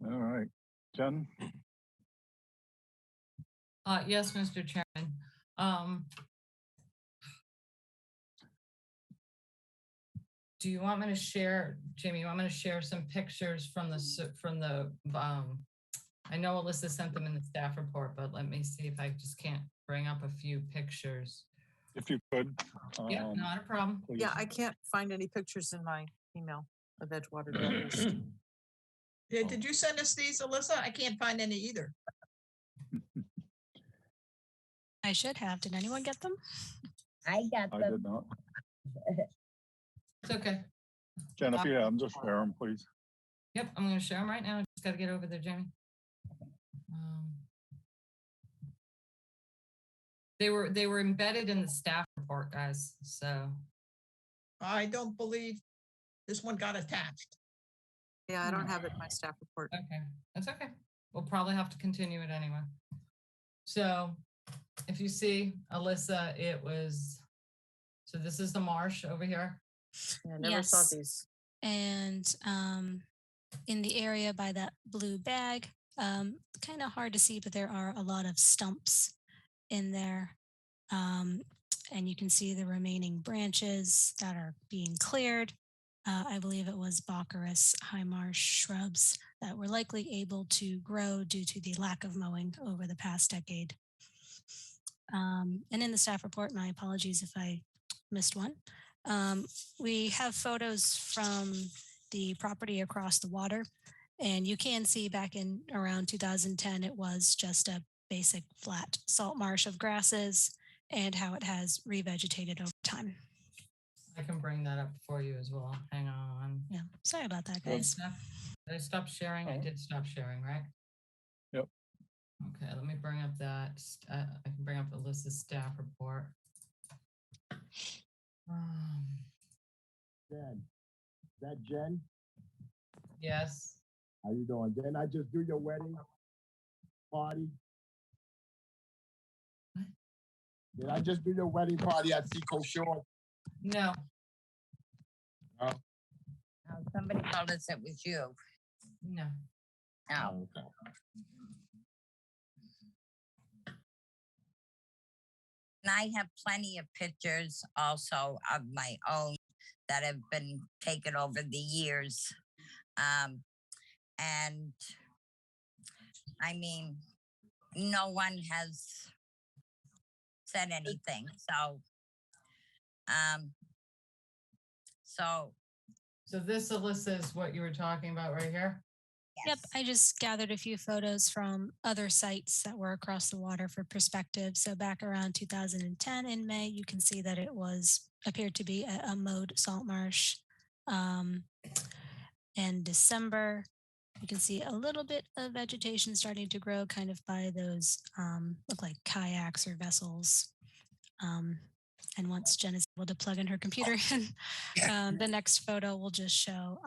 All right, Jen? Yes, Mr. Chairman. Do you want me to share, Jamie, you want me to share some pictures from the, I know Alyssa sent them in the staff report, but let me see if I just can't bring up a few pictures. If you could. Yeah, not a problem. Please. Yeah, I can't find any pictures in my email of Edgewater Builders. Yeah, did you send us these, Alyssa? I can't find any either. I should have. Did anyone get them? I got them. I did not. It's okay. Jen, if you have them, just share them, please. Yep, I'm going to share them right now. Just got to get over there, Jamie. They were embedded in the staff report, guys. So I don't believe this one got attached. Yeah, I don't have it in my staff report. Okay, that's okay. We'll probably have to continue it anyway. So If you see, Alyssa, it was, so this is the marsh over here. Yeah, I never saw Yes. these. And in the area by that blue bag, kind of hard to see, but there are a lot of stumps in there. And you can see the remaining branches that are being cleared. I believe it was Baccharis high marsh shrubs that were likely able to grow due to the lack of mowing over the past decade. And in the staff report, my apologies if I missed one, we have photos from the property across the water, and you can see back in around 2010, it was just a basic flat salt marsh of grasses and how it has revegetated over time. I can bring that up for you as well. Hang on. Yeah, sorry about that, Did I guys. Did I stop sharing? I did stop sharing, right? Yep. Okay, let me bring up that. I can bring up Alyssa's staff report. Jen, is that Jen? Yes. How you doing? Didn't I just do your wedding party? What? Did I just do your wedding party at Seacoast Shore? No. No. Oh, somebody told us it was you. No. Oh. Okay. And I have plenty of pictures also of my own that have been taken over the years. And I mean, no one has said anything. So this, Alyssa, is what you were talking about right here? Yep, I just gathered a few photos from other sites that were across the water for perspective. So back around 2010 in May, you can see that it appeared to be a mowed salt marsh. In December, you can see a little bit of vegetation starting to grow kind of by those look like kayaks or vessels. And once Jen is able to plug in her computer in, the next photo will just show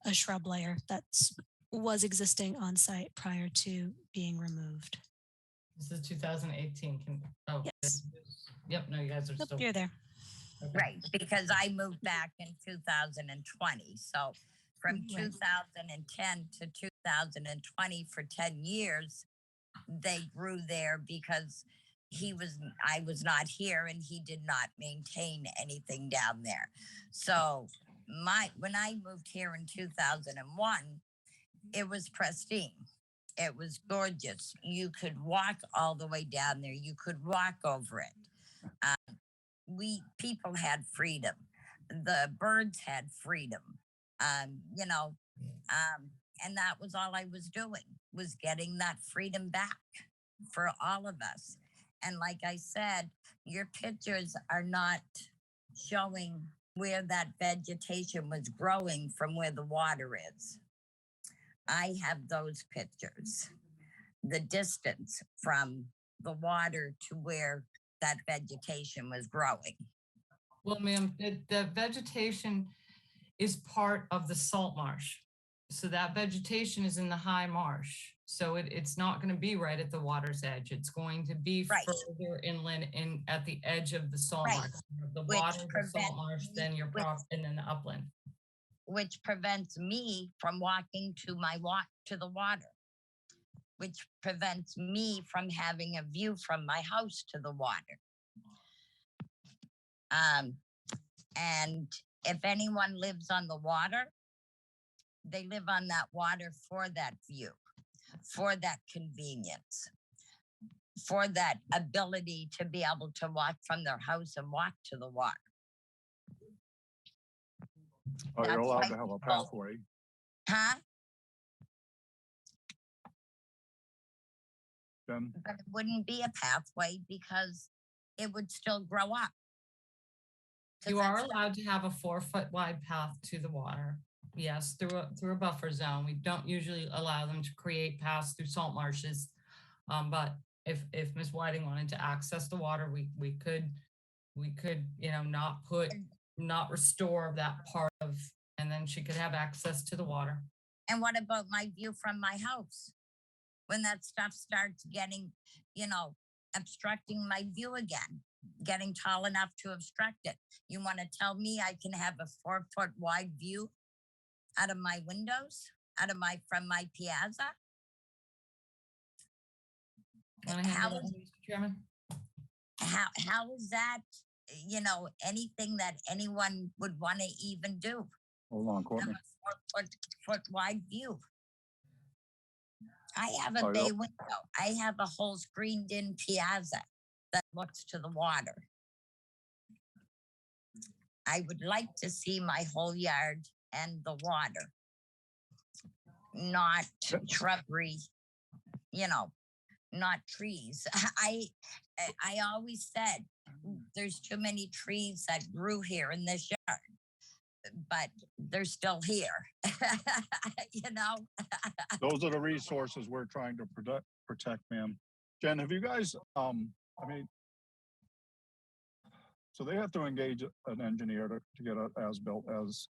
a shrub layer that was existing on site prior to being removed. This is 2018. Oh, yes. Yep, no, you guys are still. You're there. Okay. Right, because I moved back in 2020. So from 2010 to 2020 for 10 years, they grew there because I was not here and he did not maintain anything down there. So when I moved here in 2001, it was pristine. It was gorgeous. You could walk all the way down there. You could walk over it. People had freedom. The birds had freedom. And that was all I was doing, was getting that freedom back for all of us. And like I said, your pictures are not showing where that vegetation was growing from where the water is. I have those pictures, the distance from the water to where that vegetation was growing. Well, ma'am, the vegetation is part of the salt marsh. So that vegetation is in the high marsh. So it's not going to be right at the water's edge. It's going to be further inland and at the edge of the salt marsh. The water, the salt marsh, then your and then the upland. Which prevents me from walking to the water, which prevents me from having a view from my house to the water. And if anyone lives on the water, they live on that water for that view, for that convenience, for that ability to be able to walk from their house and walk to the water. Oh, you're allowed to have a pathway. Huh? Then But it wouldn't be a pathway because it would still grow up. You are allowed to have a 4-foot wide path to the water. Yes, through a buffer zone. We don't usually allow them to create paths through salt marshes. But if Ms. Whiting wanted to access the water, we could, not restore that part of, and then she could have access to the water. And what about my view from my house? When that stuff starts getting, obstructing my view again, getting tall enough to obstruct it. You want to tell me I can have a 4-foot wide view out of my windows, from my piazza? How is that, anything that anyone would want to even do? Hold on, Courtney. A 4-foot wide view. I have a Sorry, bay oh. window. I have a whole screened in piazza that looks to the water. I would like to see my whole yard and the water, not shrubbery, not trees. I always said there's too many trees that grew here in this yard, but they're still here. Those are the resources we're trying to protect, ma'am. Jen, have you guys, so they have to engage an engineer to get it as built as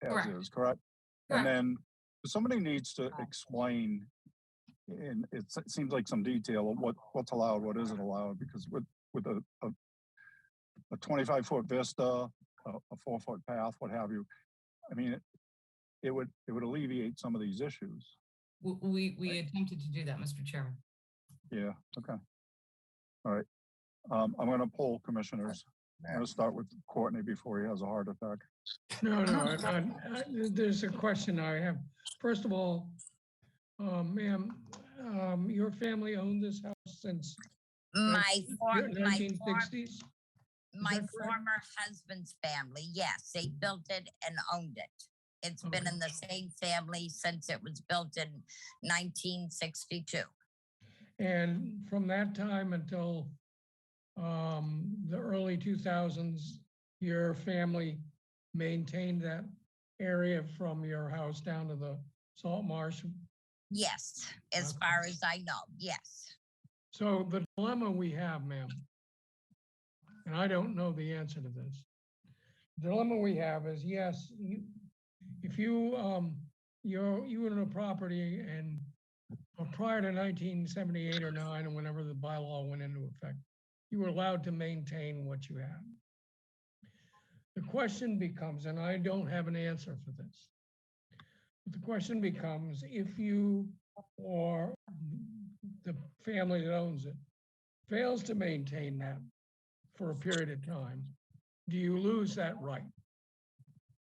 is, correct? And then somebody needs to explain, and it seems like some detail of what's allowed, what isn't allowed, because with a 25-foot vista, a 4-foot path, what have you, it would alleviate some of these issues. We attempted to do that, Mr. Chairman. Yeah, okay. All right. I'm going to poll commissioners. I'm going to start with Courtney before he has a heart attack. No, there's a question I have. First of all, ma'am, your family owned this house since My 1960s? former husband's family, yes, they built it and owned it. It's been in the same family since it was built in 1962. And from that time until the early 2000s, your family maintained that area from your house down to the salt marsh? Yes, as far as I know, yes. So the dilemma we have, ma'am, and I don't know the answer to this. The dilemma we have is, yes, if you own a property and prior to 1978 or 9, and whenever the bylaw went into effect, you were allowed to maintain what you had. The question becomes, and I don't have an answer for this, but the question becomes, if you or the family that owns it fails to maintain that for a period of time, do you lose that right?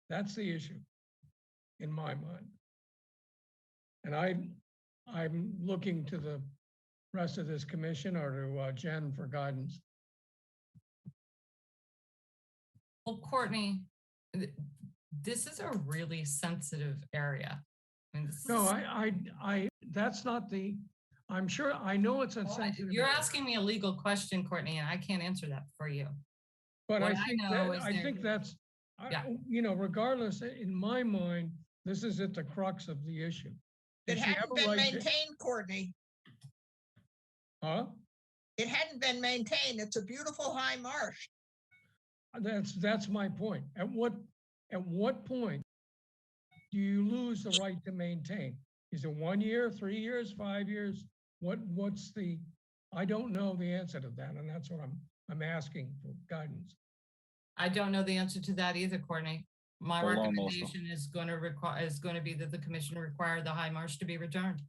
That's the issue in my mind. And I'm looking to the rest of this commission or to Jen for guidance. Well, Courtney, this is a really sensitive area. No, that's not the, I'm sure, I know it's a sensitive. You're asking me a legal question, Courtney, and I can't answer that for you. But I think that's, regardless, in my mind, this is at the crux of the issue. It hadn't been maintained, Courtney. Huh? It hadn't been maintained. It's a beautiful high marsh. That's my point. At what point do you lose the right to maintain? Is it 1 year, 3 years, 5 years? What's the? I don't know the answer to that, and that's what I'm asking for guidance. I don't know the answer to that either, Courtney. My recommendation is going to be that the commission require the high marsh to be returned.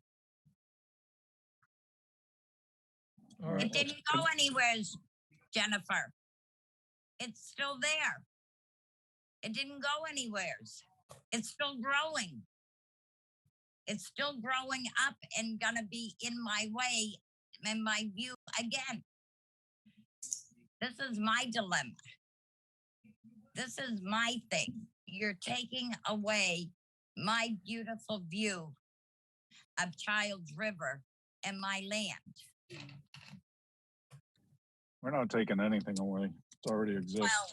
It didn't go anywhere, Jennifer. It's still there. It didn't go anywhere. It's still growing. It's still growing up and gonna be in my way, in my view again. This is my dilemma. This is my thing. You're taking away my beautiful view of Child's River and my land. We're not taking anything away. It already exists. Well,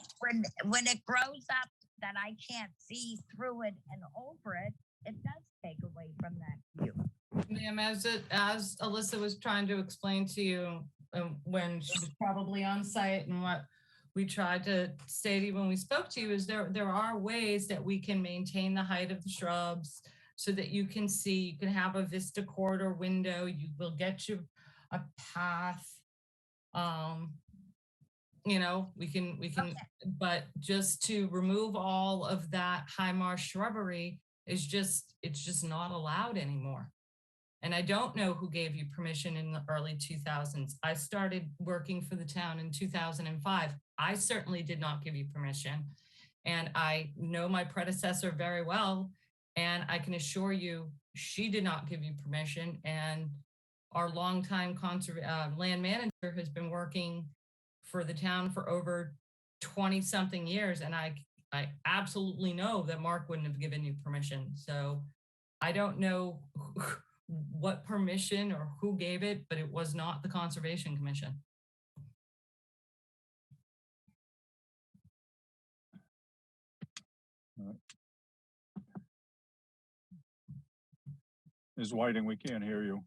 when it grows up that I can't see through it and over it, it does take away from that view. Ma'am, as Alyssa was trying to explain to you when she was probably on site, and what we tried to say to you when we spoke to you, is there are ways that we can maintain the height of the shrubs so that you can see, you can have a vista corridor window, you will get you a path You know, we can, but just to remove all of that high marsh shrubbery is just, it's just not allowed anymore. And I don't know who gave you permission in the early 2000s. I started working for the town in 2005. I certainly did not give you permission. And I know my predecessor very well. And I can assure you, she did not give you permission. And our longtime land manager has been working for the town for over 20 something years. And I absolutely know that Mark wouldn't have given you permission. So I don't know what permission or who gave it, but it was not the Conservation Commission. Ms. Whiting, we can't hear you.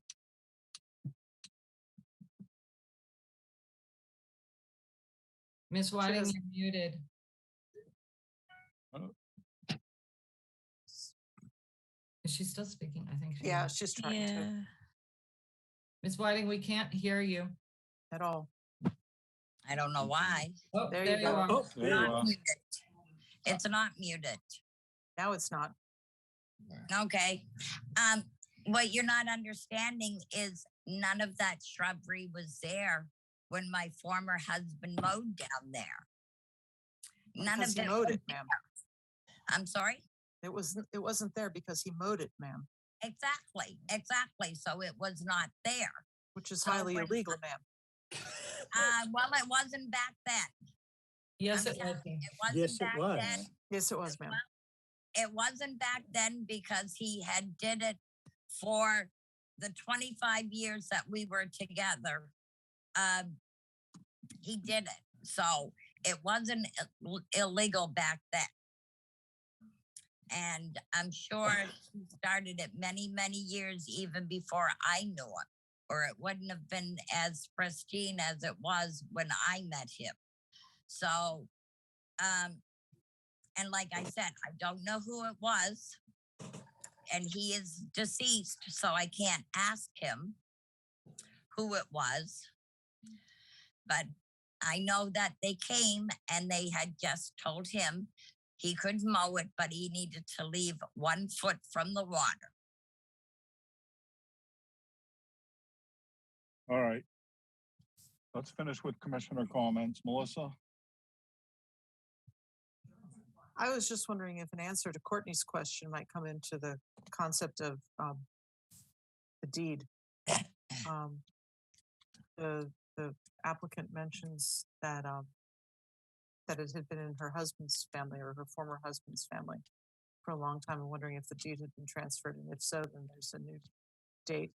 Ms. Whiting, you're muted. Is she still speaking? I think she Yeah, is. she's trying to. Ms. Whiting, we can't hear you. At all. I don't know why. Oh, There you go. Oh, there you are. muted. It's not muted. Now it's not. Okay. What you're not understanding is none of that shrubbery was there when my former husband mowed down there. None Because of he it mowed was it, ma'am. there. I'm sorry? It wasn't there because he mowed it, ma'am. Exactly. So it was not there. Which is So highly when- illegal, ma'am. Well, it wasn't back then. Yes, I'm it was. sorry, It wasn't Yes, it back was. then. Yes, it was, ma'am. It wasn't back then because he had did it for the 25 years that we were together. He did it. So it wasn't illegal back then. And I'm sure he started it many, many years even before I knew him, or it wouldn't have been as pristine as it was when I met him. So, and like I said, I don't know who it was, and he is deceased, so I can't ask him who it was. But I know that they came and they had just told him he could mow it, but he needed to leave 1 foot from the water. All right. Let's finish with commissioner comments. Melissa? I was just wondering if an answer to Courtney's question might come into the concept of the deed. The applicant mentions that that it had been in her husband's family or her former husband's family for a long time. I'm wondering if the deed had been transferred, and if so, then there's a new date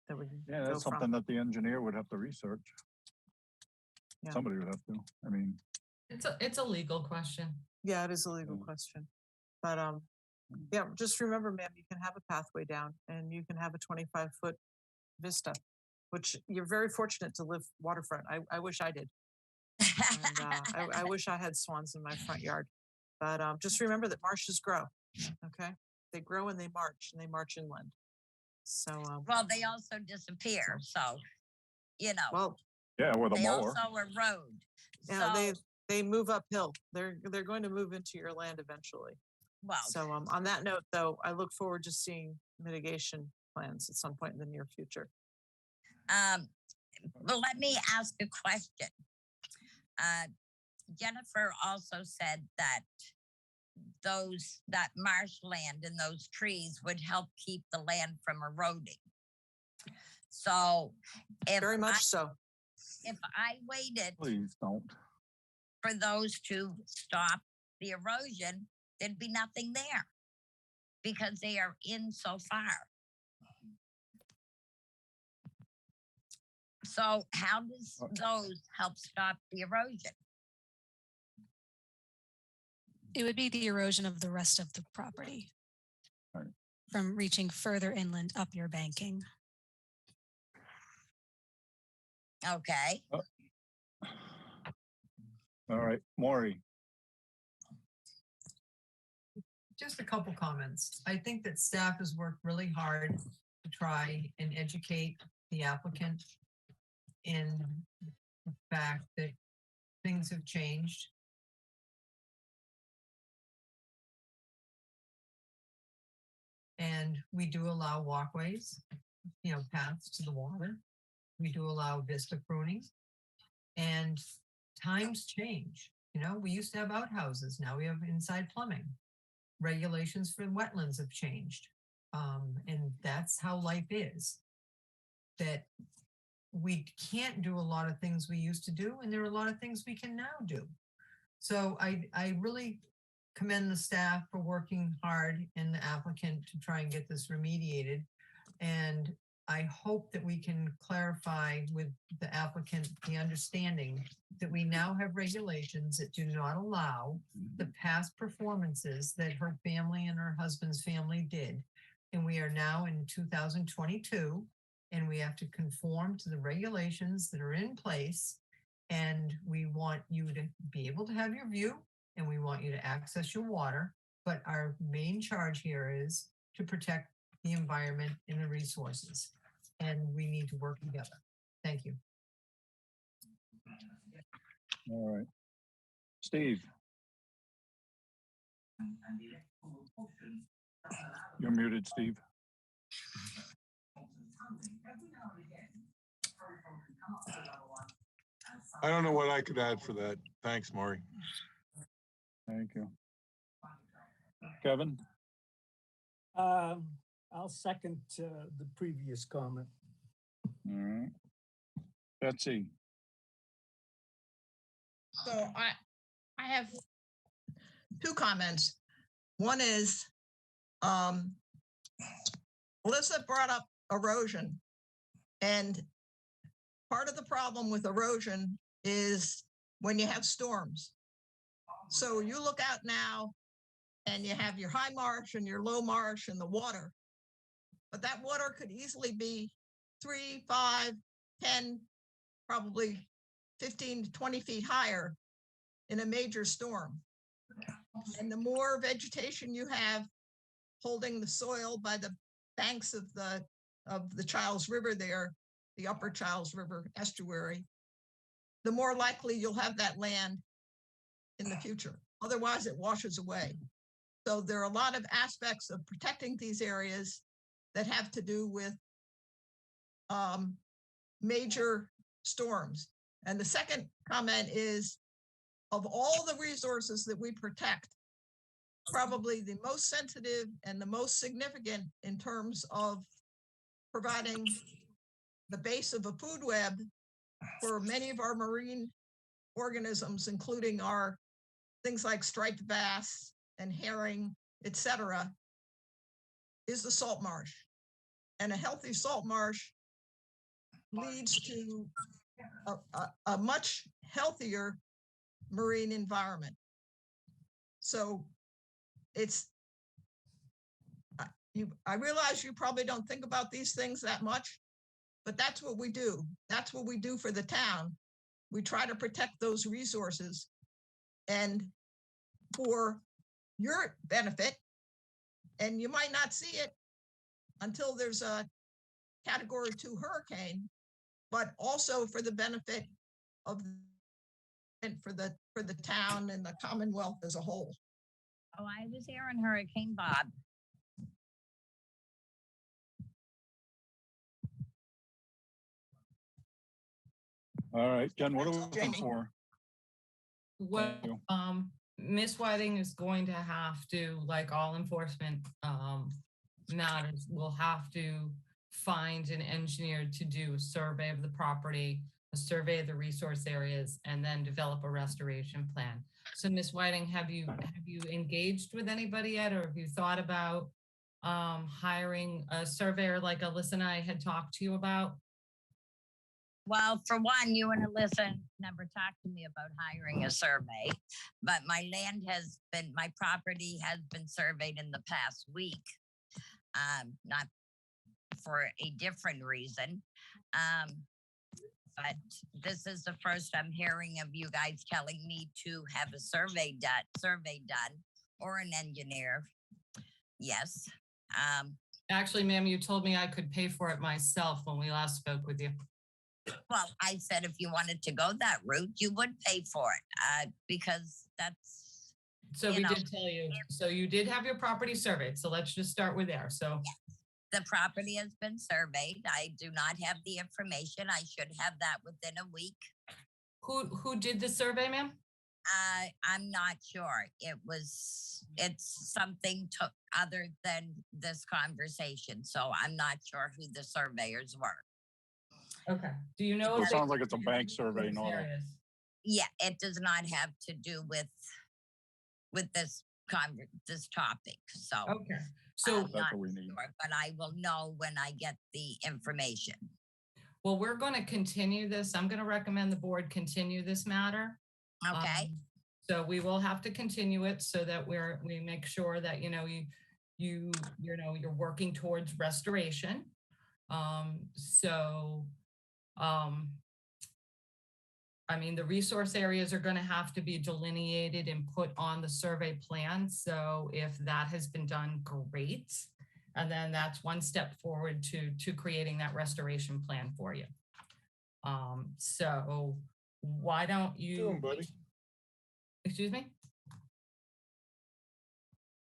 that we can Yeah, go that's from. something that the engineer would have to research. Yeah. Somebody would have to. I mean, It's a legal question. Yeah, it is a legal question. But yeah, just remember, ma'am, you can have a pathway down and you can have a 25-foot vista, which you're very fortunate to live waterfront. I wish I did. And I wish I had swans in my front yard. But just remember that marshes grow, okay? They grow and they march inland. So, Well, they also disappear, so, you know. well, yeah, with a they mower. also erode. yeah, So, they move uphill. They're going to move into your land eventually. well, So on that note, though, I look forward to seeing mitigation plans at some point in the near future. well, let me ask a question. Jennifer also said that that marshland and those trees would help keep the land from eroding. So if Very much so. If I waited Please don't. for those to stop the erosion, there'd be nothing there because they are in so far. So how does those help stop the erosion? It would be the erosion of the rest of the property Right. from reaching further inland up your banking. Okay. All right, Maury. Just a couple comments. I think that staff has worked really hard to try and educate the applicant in the fact that things have changed. And we do allow walkways, paths to the water. We do allow vista pruning. And times change. We used to have outhouses. Now we have inside plumbing. Regulations for wetlands have changed. And that's how life is. That we can't do a lot of things we used to do, and there are a lot of things we can now do. So I really commend the staff for working hard and the applicant to try and get this remediated. And I hope that we can clarify with the applicant the understanding that we now have regulations that do not allow the past performances that her family and her husband's family did. And we are now in 2022, and we have to conform to the regulations that are in place. And we want you to be able to have your view, and we want you to access your water. But our main charge here is to protect the environment and the resources. And we need to work together. Thank you. All right. Steve. You're muted, Steve. I don't know what I could add for that. Thanks, Maury. Thank you. Kevin? I'll second the previous comment. All right. Betsy? So I have two comments. One is, Melissa brought up erosion, and part of the problem with erosion is when you have storms. So you look out now and you have your high marsh and your low marsh and the water, but that water could easily be 3, 5, 10, probably 15 to 20 feet higher in a major storm. And the more vegetation you have holding the soil by the banks of the Charles River there, the upper Charles River estuary, the more likely you'll have that land in the future. Otherwise, it washes away. So there are a lot of aspects of protecting these areas that have to do with major storms. And the second comment is, of all the resources that we protect, probably the most sensitive and the most significant in terms of providing the base of a food web for many of our marine organisms, including our things like striped bass and herring, etc., is the salt marsh. And a healthy salt marsh leads to a much healthier marine environment. So I realize you probably don't think about these things that much, but that's what we do. That's what we do for the town. We try to protect those resources. And for your benefit, and you might not see it until there's a Category 2 hurricane, but also for the benefit of for the town and the Commonwealth as a whole. Oh, I was here on Hurricane Bob. All right, Jen, what are we looking for? Well, Miss Whiting is going to have to, like all enforcement matters, will have to find an engineer to do a survey of the property, a survey of the resource areas, and then develop a restoration plan. So Miss Whiting, have you engaged with anybody yet, or have you thought about hiring a surveyor like Alyssa and I had talked to you about? Well, for one, you and Alyssa never talked to me about hiring a survey, but my property has been surveyed in the past week, not for a different reason. But this is the first I'm hearing of you guys telling me to have a survey done or an engineer. Yes. Actually, ma'am, you told me I could pay for it myself when we last spoke with you. Well, I said if you wanted to go that route, you would pay for it, because that's, So you we know, did tell you, so you did have your property surveyed. So let's just start with there. So the property has been surveyed. I do not have the information. I should have that within a week. who did the survey, ma'am? I'm not sure. It's something other than this conversation. So I'm not sure who the surveyors were. Okay. Do you know? It if sounds they- like it's a bank survey, not a. areas? Yeah, it does not have to do with this this topic. So Okay. So I'm That's not what we need. sure, but I will know when I get the information. Well, we're going to continue this. I'm going to recommend the board continue this matter. Okay. So we will have to continue it so that we make sure that, you know, you're working towards restoration. I mean, the resource areas are going to have to be delineated and put on the survey plan. So if that has been done, great. And then that's one step forward to creating that restoration plan for you. So why don't you? Doing, buddy. Excuse me?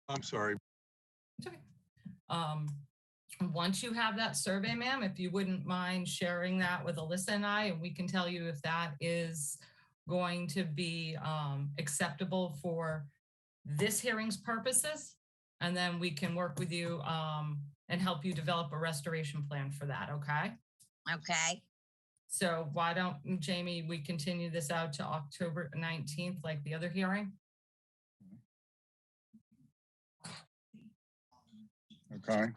I'm sorry. It's okay. Once you have that survey, ma'am, if you wouldn't mind sharing that with Alyssa and I, and we can tell you if that is going to be acceptable for this hearing's purposes, and then we can work with you and help you develop a restoration plan for that, okay? Okay. So why don't, Jamie, we continue this out to October 19th, like the other hearing? Okay.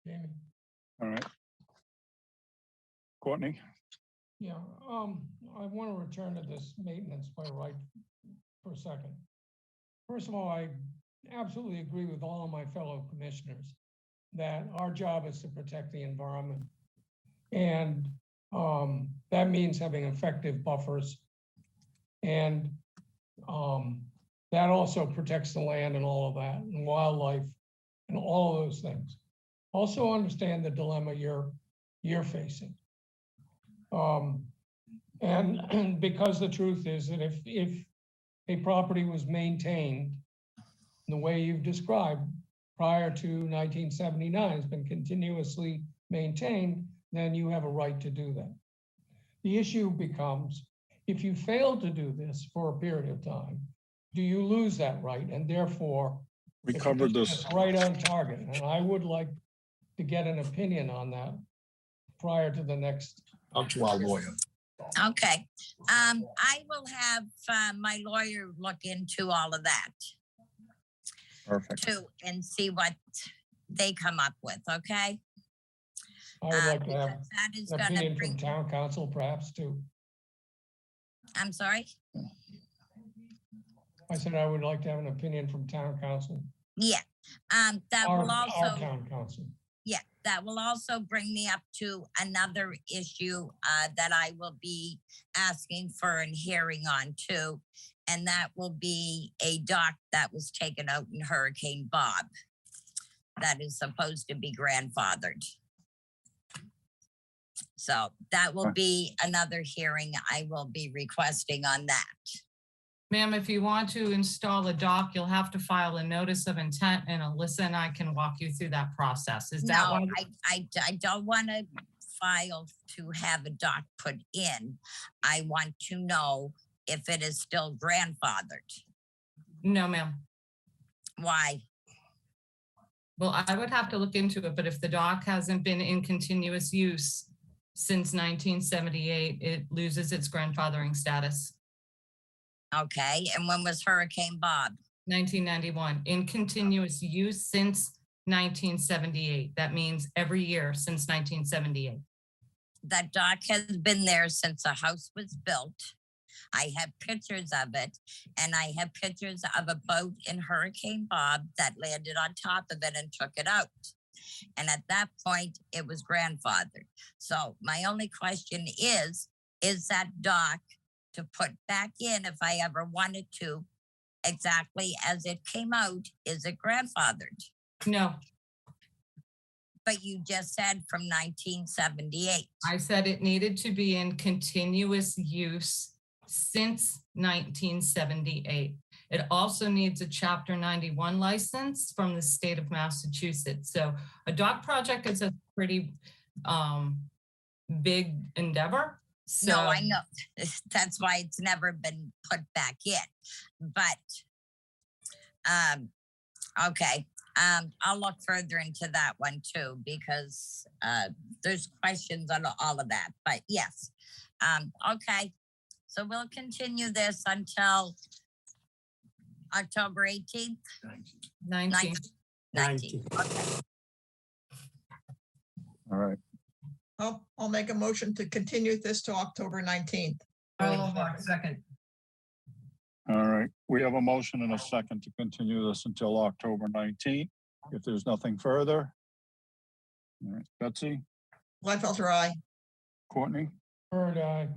Jamie. All right. Courtney? Yeah, I want to return to this maintenance by right for a second. First of all, I absolutely agree with all of my fellow commissioners that our job is to protect the environment. And that means having effective buffers. And that also protects the land and all of that, and wildlife and all of those things. Also understand the dilemma you're facing. And because the truth is that if a property was maintained the way you've described prior to 1979, has been continuously maintained, then you have a right to do that. The issue becomes, if you fail to do this for a period of time, do you lose that right? And therefore, We covered this. it's right on target. And I would like to get an opinion on that prior to the next. Up to our lawyer. Okay. I will have my lawyer look into all of that Perfect. too and see what they come up with. Okay. I would like to have because that is an gonna opinion bring. from town council perhaps too. I'm sorry. I said I would like to have an opinion from town council. Yeah. That Our will also. town council. Yeah, that will also bring me up to another issue that I will be asking for a hearing on too. And that will be a dock that was taken out in Hurricane Bob that is supposed to be grandfathered. So that will be another hearing I will be requesting on that. Ma'am, if you want to install a dock, you'll have to file a notice of intent, and Alyssa and I can walk you through that process. Is that No, why? I don't want to file to have a dock put in. I want to know if it is still grandfathered. No, ma'am. Why? Well, I would have to look into it, but if the dock hasn't been in continuous use since 1978, it loses its grandfathering status. Okay, and when was Hurricane Bob? 1991, in continuous use since 1978. That means every year since 1978. That dock has been there since the house was built. I have pictures of it, and I have pictures of a boat in Hurricane Bob that landed on top of it and took it out. And at that point, it was grandfathered. So my only question is that dock to put back in if I ever wanted to, exactly as it came out, is it grandfathered? No. But you just said from 1978. I said it needed to be in continuous use since 1978. It also needs a Chapter 91 license from the state of Massachusetts. So a dock project is a pretty big endeavor. So, No, I know. That's why it's never been put back in. But, okay. I'll look further into that one too, because there's questions on all of that. But yes, okay. So we'll continue this until October 18th? 19th. 19th. Okay. All right. I'll make a motion to continue this to October 19th. Second. All right. We have a motion and a second to continue this until October 19th. If there's nothing further. All right. Betsy, Gladfelter, aye. Courtney, Bird eye.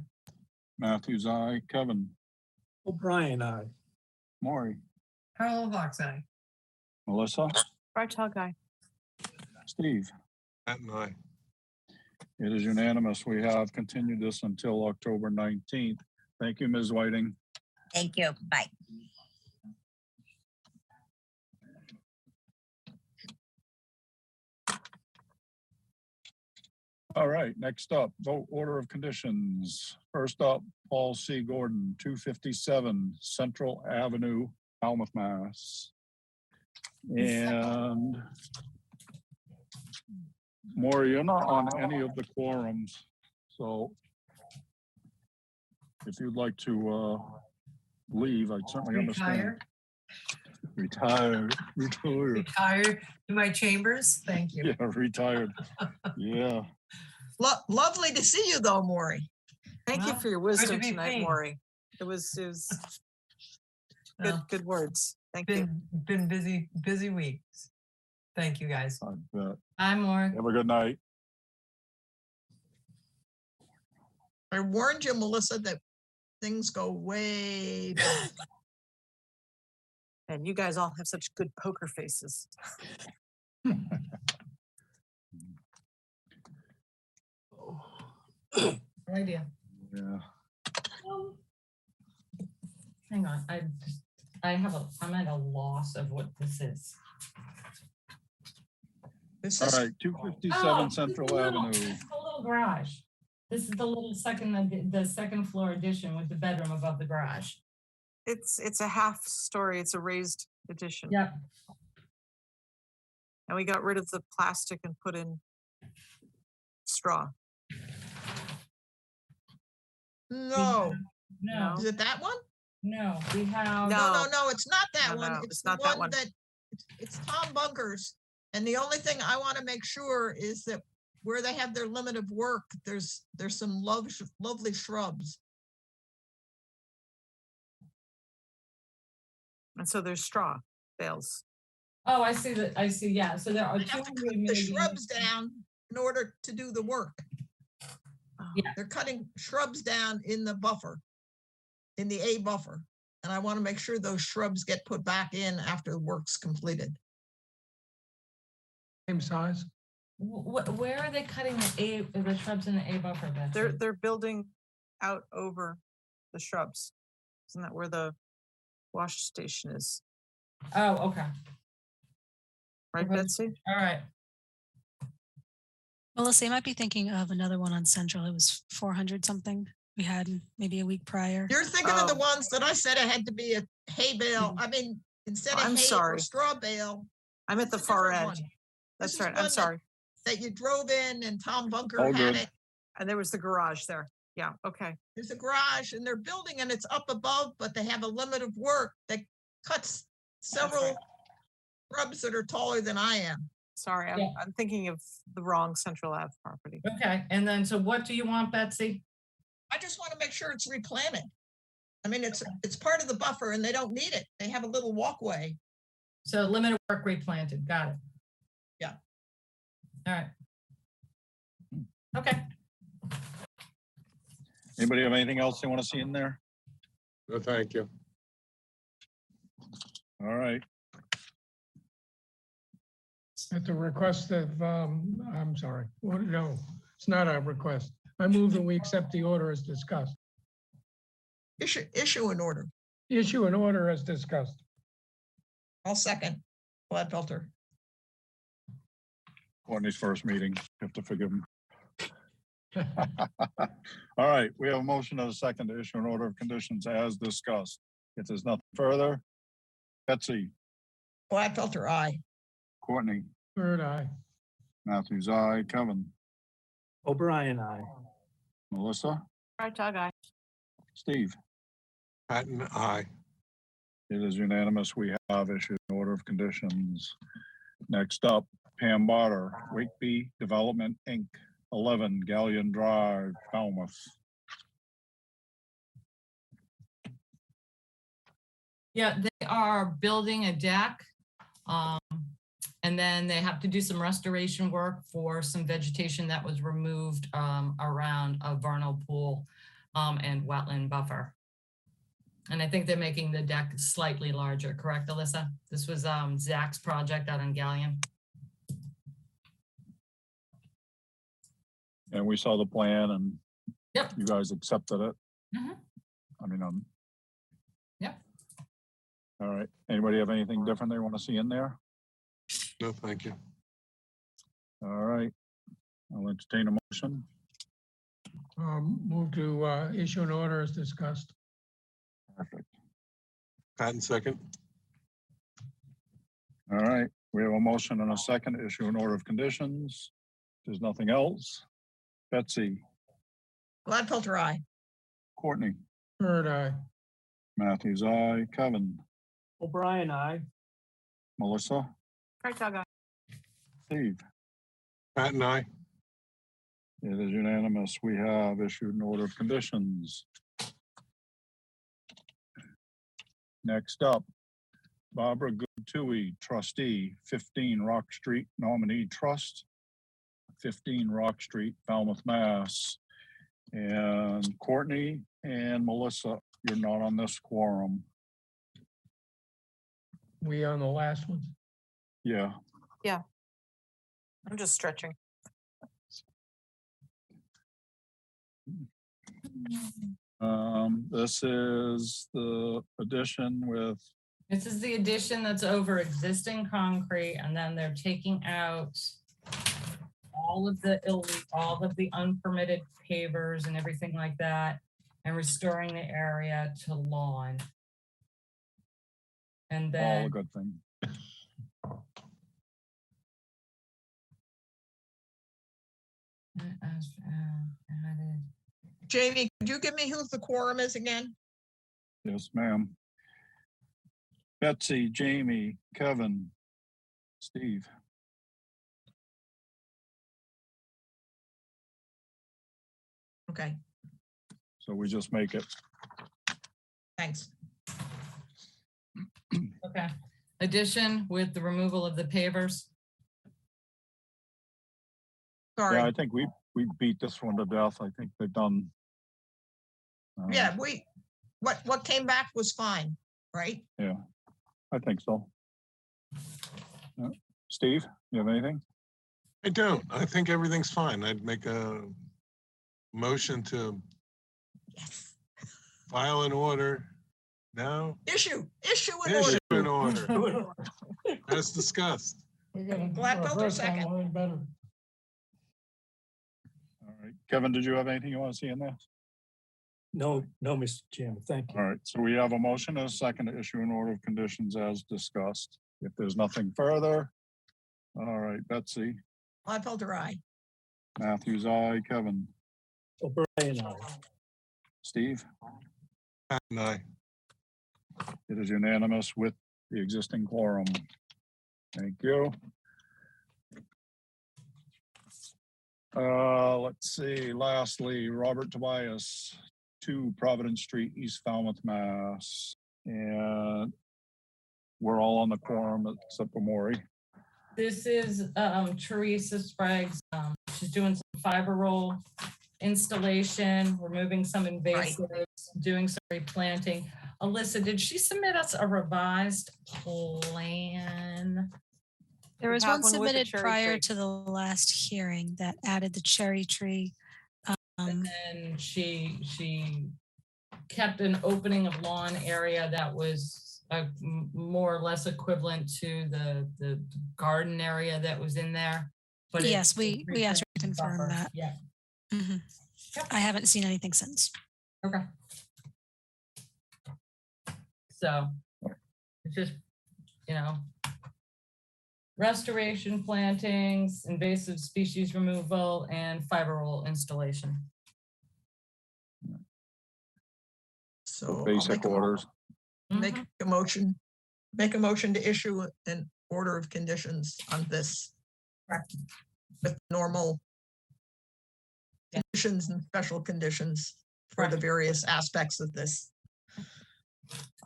Matthews, aye. Kevin, O'Brien, aye. Maury, Carl Fox, aye. Melissa, Bartog, aye. Steve. Matt and I. It is unanimous. We have continued this until October 19th. Thank you, Ms. Whiting. Thank you. Bye. All right, next up, vote order of conditions. First up, Paul C. Gordon, 257 Central Avenue, Falmouth, Mass. And Maury, you're not on any of the quorums, so if you'd like to leave, I'd certainly understand. Retired. Retired to my chambers. Thank you. Yeah, retired. Yeah. Lovely to see you though, Maury. Thank you Well, for your good to wisdom be tonight, seen. Maury. It was good, Well, good words. Thank you. been busy weeks. Thank you, guys. I bet. I'm more. Have a good night. I warned you, Melissa, that things go way back. And you guys all have such good poker faces. No idea. Yeah. Hang on, I'm at a loss of what this is. All right, 257 Oh, Central this is Avenue. This is the little garage. This is the little the second floor addition with the bedroom above the garage. It's a half story. It's a raised addition. Yeah. And we got rid of the plastic and put in straw. No. No. Is it that one? No, we have. No, it's not that No, one. no, It's it's the not that one one. that, it's Tom Bunker's. And the only thing I want to make sure is that where they have their limit of work, there's some lovely shrubs. And so there's straw bales. Oh, I see that. I see. Yeah. So there are They have to 200 cut the maybe. shrubs down in order to do the work. Yeah. They're cutting shrubs down in the buffer, in the A buffer. And I want to make sure those shrubs get put back in after the work's completed. Same size. Where are they cutting the shrubs in the A buffer? Betsy? They're building out over the shrubs. Isn't that where the wash station is? Oh, okay. Right, Okay. Betsy? All right. Melissa, you might be thinking of another one on Central. It was 400 something. We had maybe a week prior. You're thinking of the ones that I said it had to be a hay bale. I mean, instead of I'm hay or sorry. straw bale. I'm at the it's a far different end. one. That's This is right. I'm one sorry. That you drove in and Tom Bunker All had good. it. And there was the garage there. Yeah, okay. There's a garage and they're building and it's up above, but they have a limit of work that cuts several shrubs that are taller than I am. Sorry, I'm thinking of the wrong Central Ave property. Okay. And then, so what do you want, Betsy? I just want to make sure it's replanted. I mean, it's part of the buffer and they don't need it. They have a little walkway. So limited work replanted. Got it. Yeah. All right. Okay. Anybody have anything else they want to see in there? No, thank you. All right. At the request of, I'm sorry, no, it's not a request. I move that we accept the order as discussed. Issue an order. Issue an order as discussed. I'll second. Gladfelter. Courtney's first meeting, you have to forgive him. All right, we have a motion and a second to issue an order of conditions as discussed. If there's nothing further, Betsy, Gladfelter, aye. Courtney, Bird, aye. Matthews, aye, Kevin, O'Brien, aye. Melissa, Right, Tug, aye. Steve. Patton, aye. It is unanimous. We have issued an order of conditions. Next up, Pam Barter, Wakeby Development, Inc., 11 Galleon Drive, Falmouth. Yeah, they are building a deck. And then they have to do some restoration work for some vegetation that was removed around a vernal pool and wetland buffer. And I think they're making the deck slightly larger, correct, Alyssa? This was Zach's project out on Galleon. And we saw the plan and yep, you guys accepted it. Mm-hmm. I mean, yep. All right. Anybody have anything different they want to see in there? No, thank you. All right. I'll entertain a motion. Move to issue an order as discussed. Perfect. Patton, second. All right. We have a motion and a second to issue an order of conditions. There's nothing else. Betsy, Gladfelter, aye. Courtney, Bird, aye. Matthews, aye, Kevin, O'Brien, aye. Melissa, Right, Tug, aye. Steve. Patton, aye. It is unanimous. We have issued an order of conditions. Next up, Barbara Goodtui, trustee, 15 Rock Street nominee trust, 15 Rock Street, Falmouth, Mass. And Courtney and Melissa, you're not on this quorum. We on the last one? Yeah. Yeah. I'm just stretching. This is the addition with. This is the addition that's over existing concrete, and then they're taking out all of the unpermitted pavers and everything like that, and restoring the area to lawn. And then All a good thing. Jamie, could you give me who the quorum is again? Yes, ma'am. Betsy, Jamie, Kevin, Steve. Okay, So we just make it. thanks. okay, addition with the removal of the pavers. Sorry. Yeah, I think we beat this one to death. I think they've done. Yeah, what came back was fine, right? Yeah, I think so. Steve, you have anything? I don't. I think everything's fine. I'd make a motion to file an order now. Issue Issue an order. an order. As discussed. We're gonna Gladfelter, reverse that second. line better. All right, Kevin, did you have anything you want to see in there? No, Mr. Chairman, thank you. All right, so we have a motion and a second to issue an order of conditions as discussed. If there's nothing further, all right, Betsy, Gladfelter, aye. Matthews, aye, Kevin, O'Brien, aye. Steve. Patton, aye. It is unanimous with the existing quorum. Thank you. Let's see, lastly, Robert Tobias, 2 Providence Street, East Falmouth, Mass. And we're all on the quorum except for Maury. This is Teresa Sprague's. She's doing some fiber roll installation, removing some invasives, doing some replanting. Alyssa, did she submit us a revised plan? There We was have one one with a submitted cherry prior tree. to the last hearing that added the cherry tree. And she kept an opening of lawn area that was more or less equivalent to the garden area that was in there. But Yes, we asked her to confirm buffer. that. Yeah. Mhm. I haven't seen anything since. Okay. So it's just, restoration, plantings, invasive species removal, and fiber roll installation. So I'll Basic make a mo- orders. Make a motion, to issue an order of conditions on this. With normal conditions and special conditions for the various aspects of this.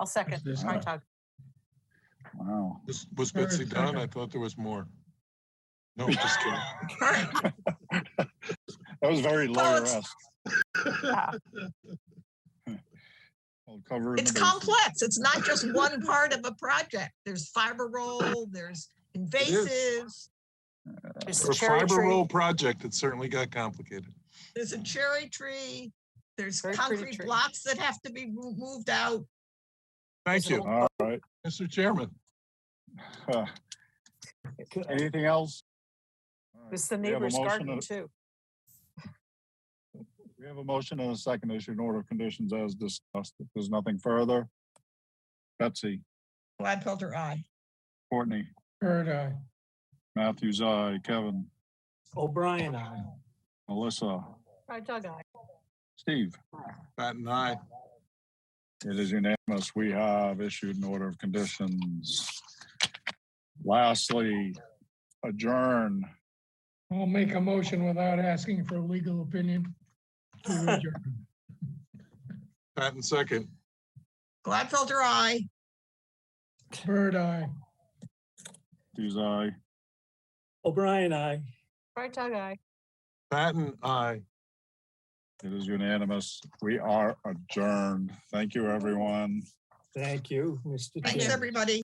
I'll second. This- Sorry, Todd. Wow. Was Third, Betsy done? second. I thought there was more. No, I'm just kidding. That was very Well, it's- lawyer-esque. I'll cover in It's the bases. complex. It's not just one part of a project. There's fiber roll, there's invasives, there's For a a cherry fiber roll tree, project, it certainly got complicated. there's a cherry tree, there's Very pretty concrete tree. blocks that have to be moved out. Thank you, All right. Mr. Chairman. Anything else? All right, It's the we have a neighbor's motion garden and- too. We have a motion and a second issue in order of conditions as discussed. If there's nothing further. Betsy, Gladfelter, aye. Courtney, Bird eye. Matthews, aye. Kevin, O'Brien, aye. Melissa, Right, Doug, aye. Steve. Patton, aye. It is unanimous. We have issued an order of conditions. Lastly, adjourn. I'll make a motion without asking for a legal opinion. to adjourn. Patton, second. Gladfelter, aye. Bird eye. Matthews, aye. O'Brien, aye. Right, Doug, aye. Patton, aye. It is unanimous. We are adjourned. Thank you, everyone. Thank you, Mr. Thanks, Chairman. everybody.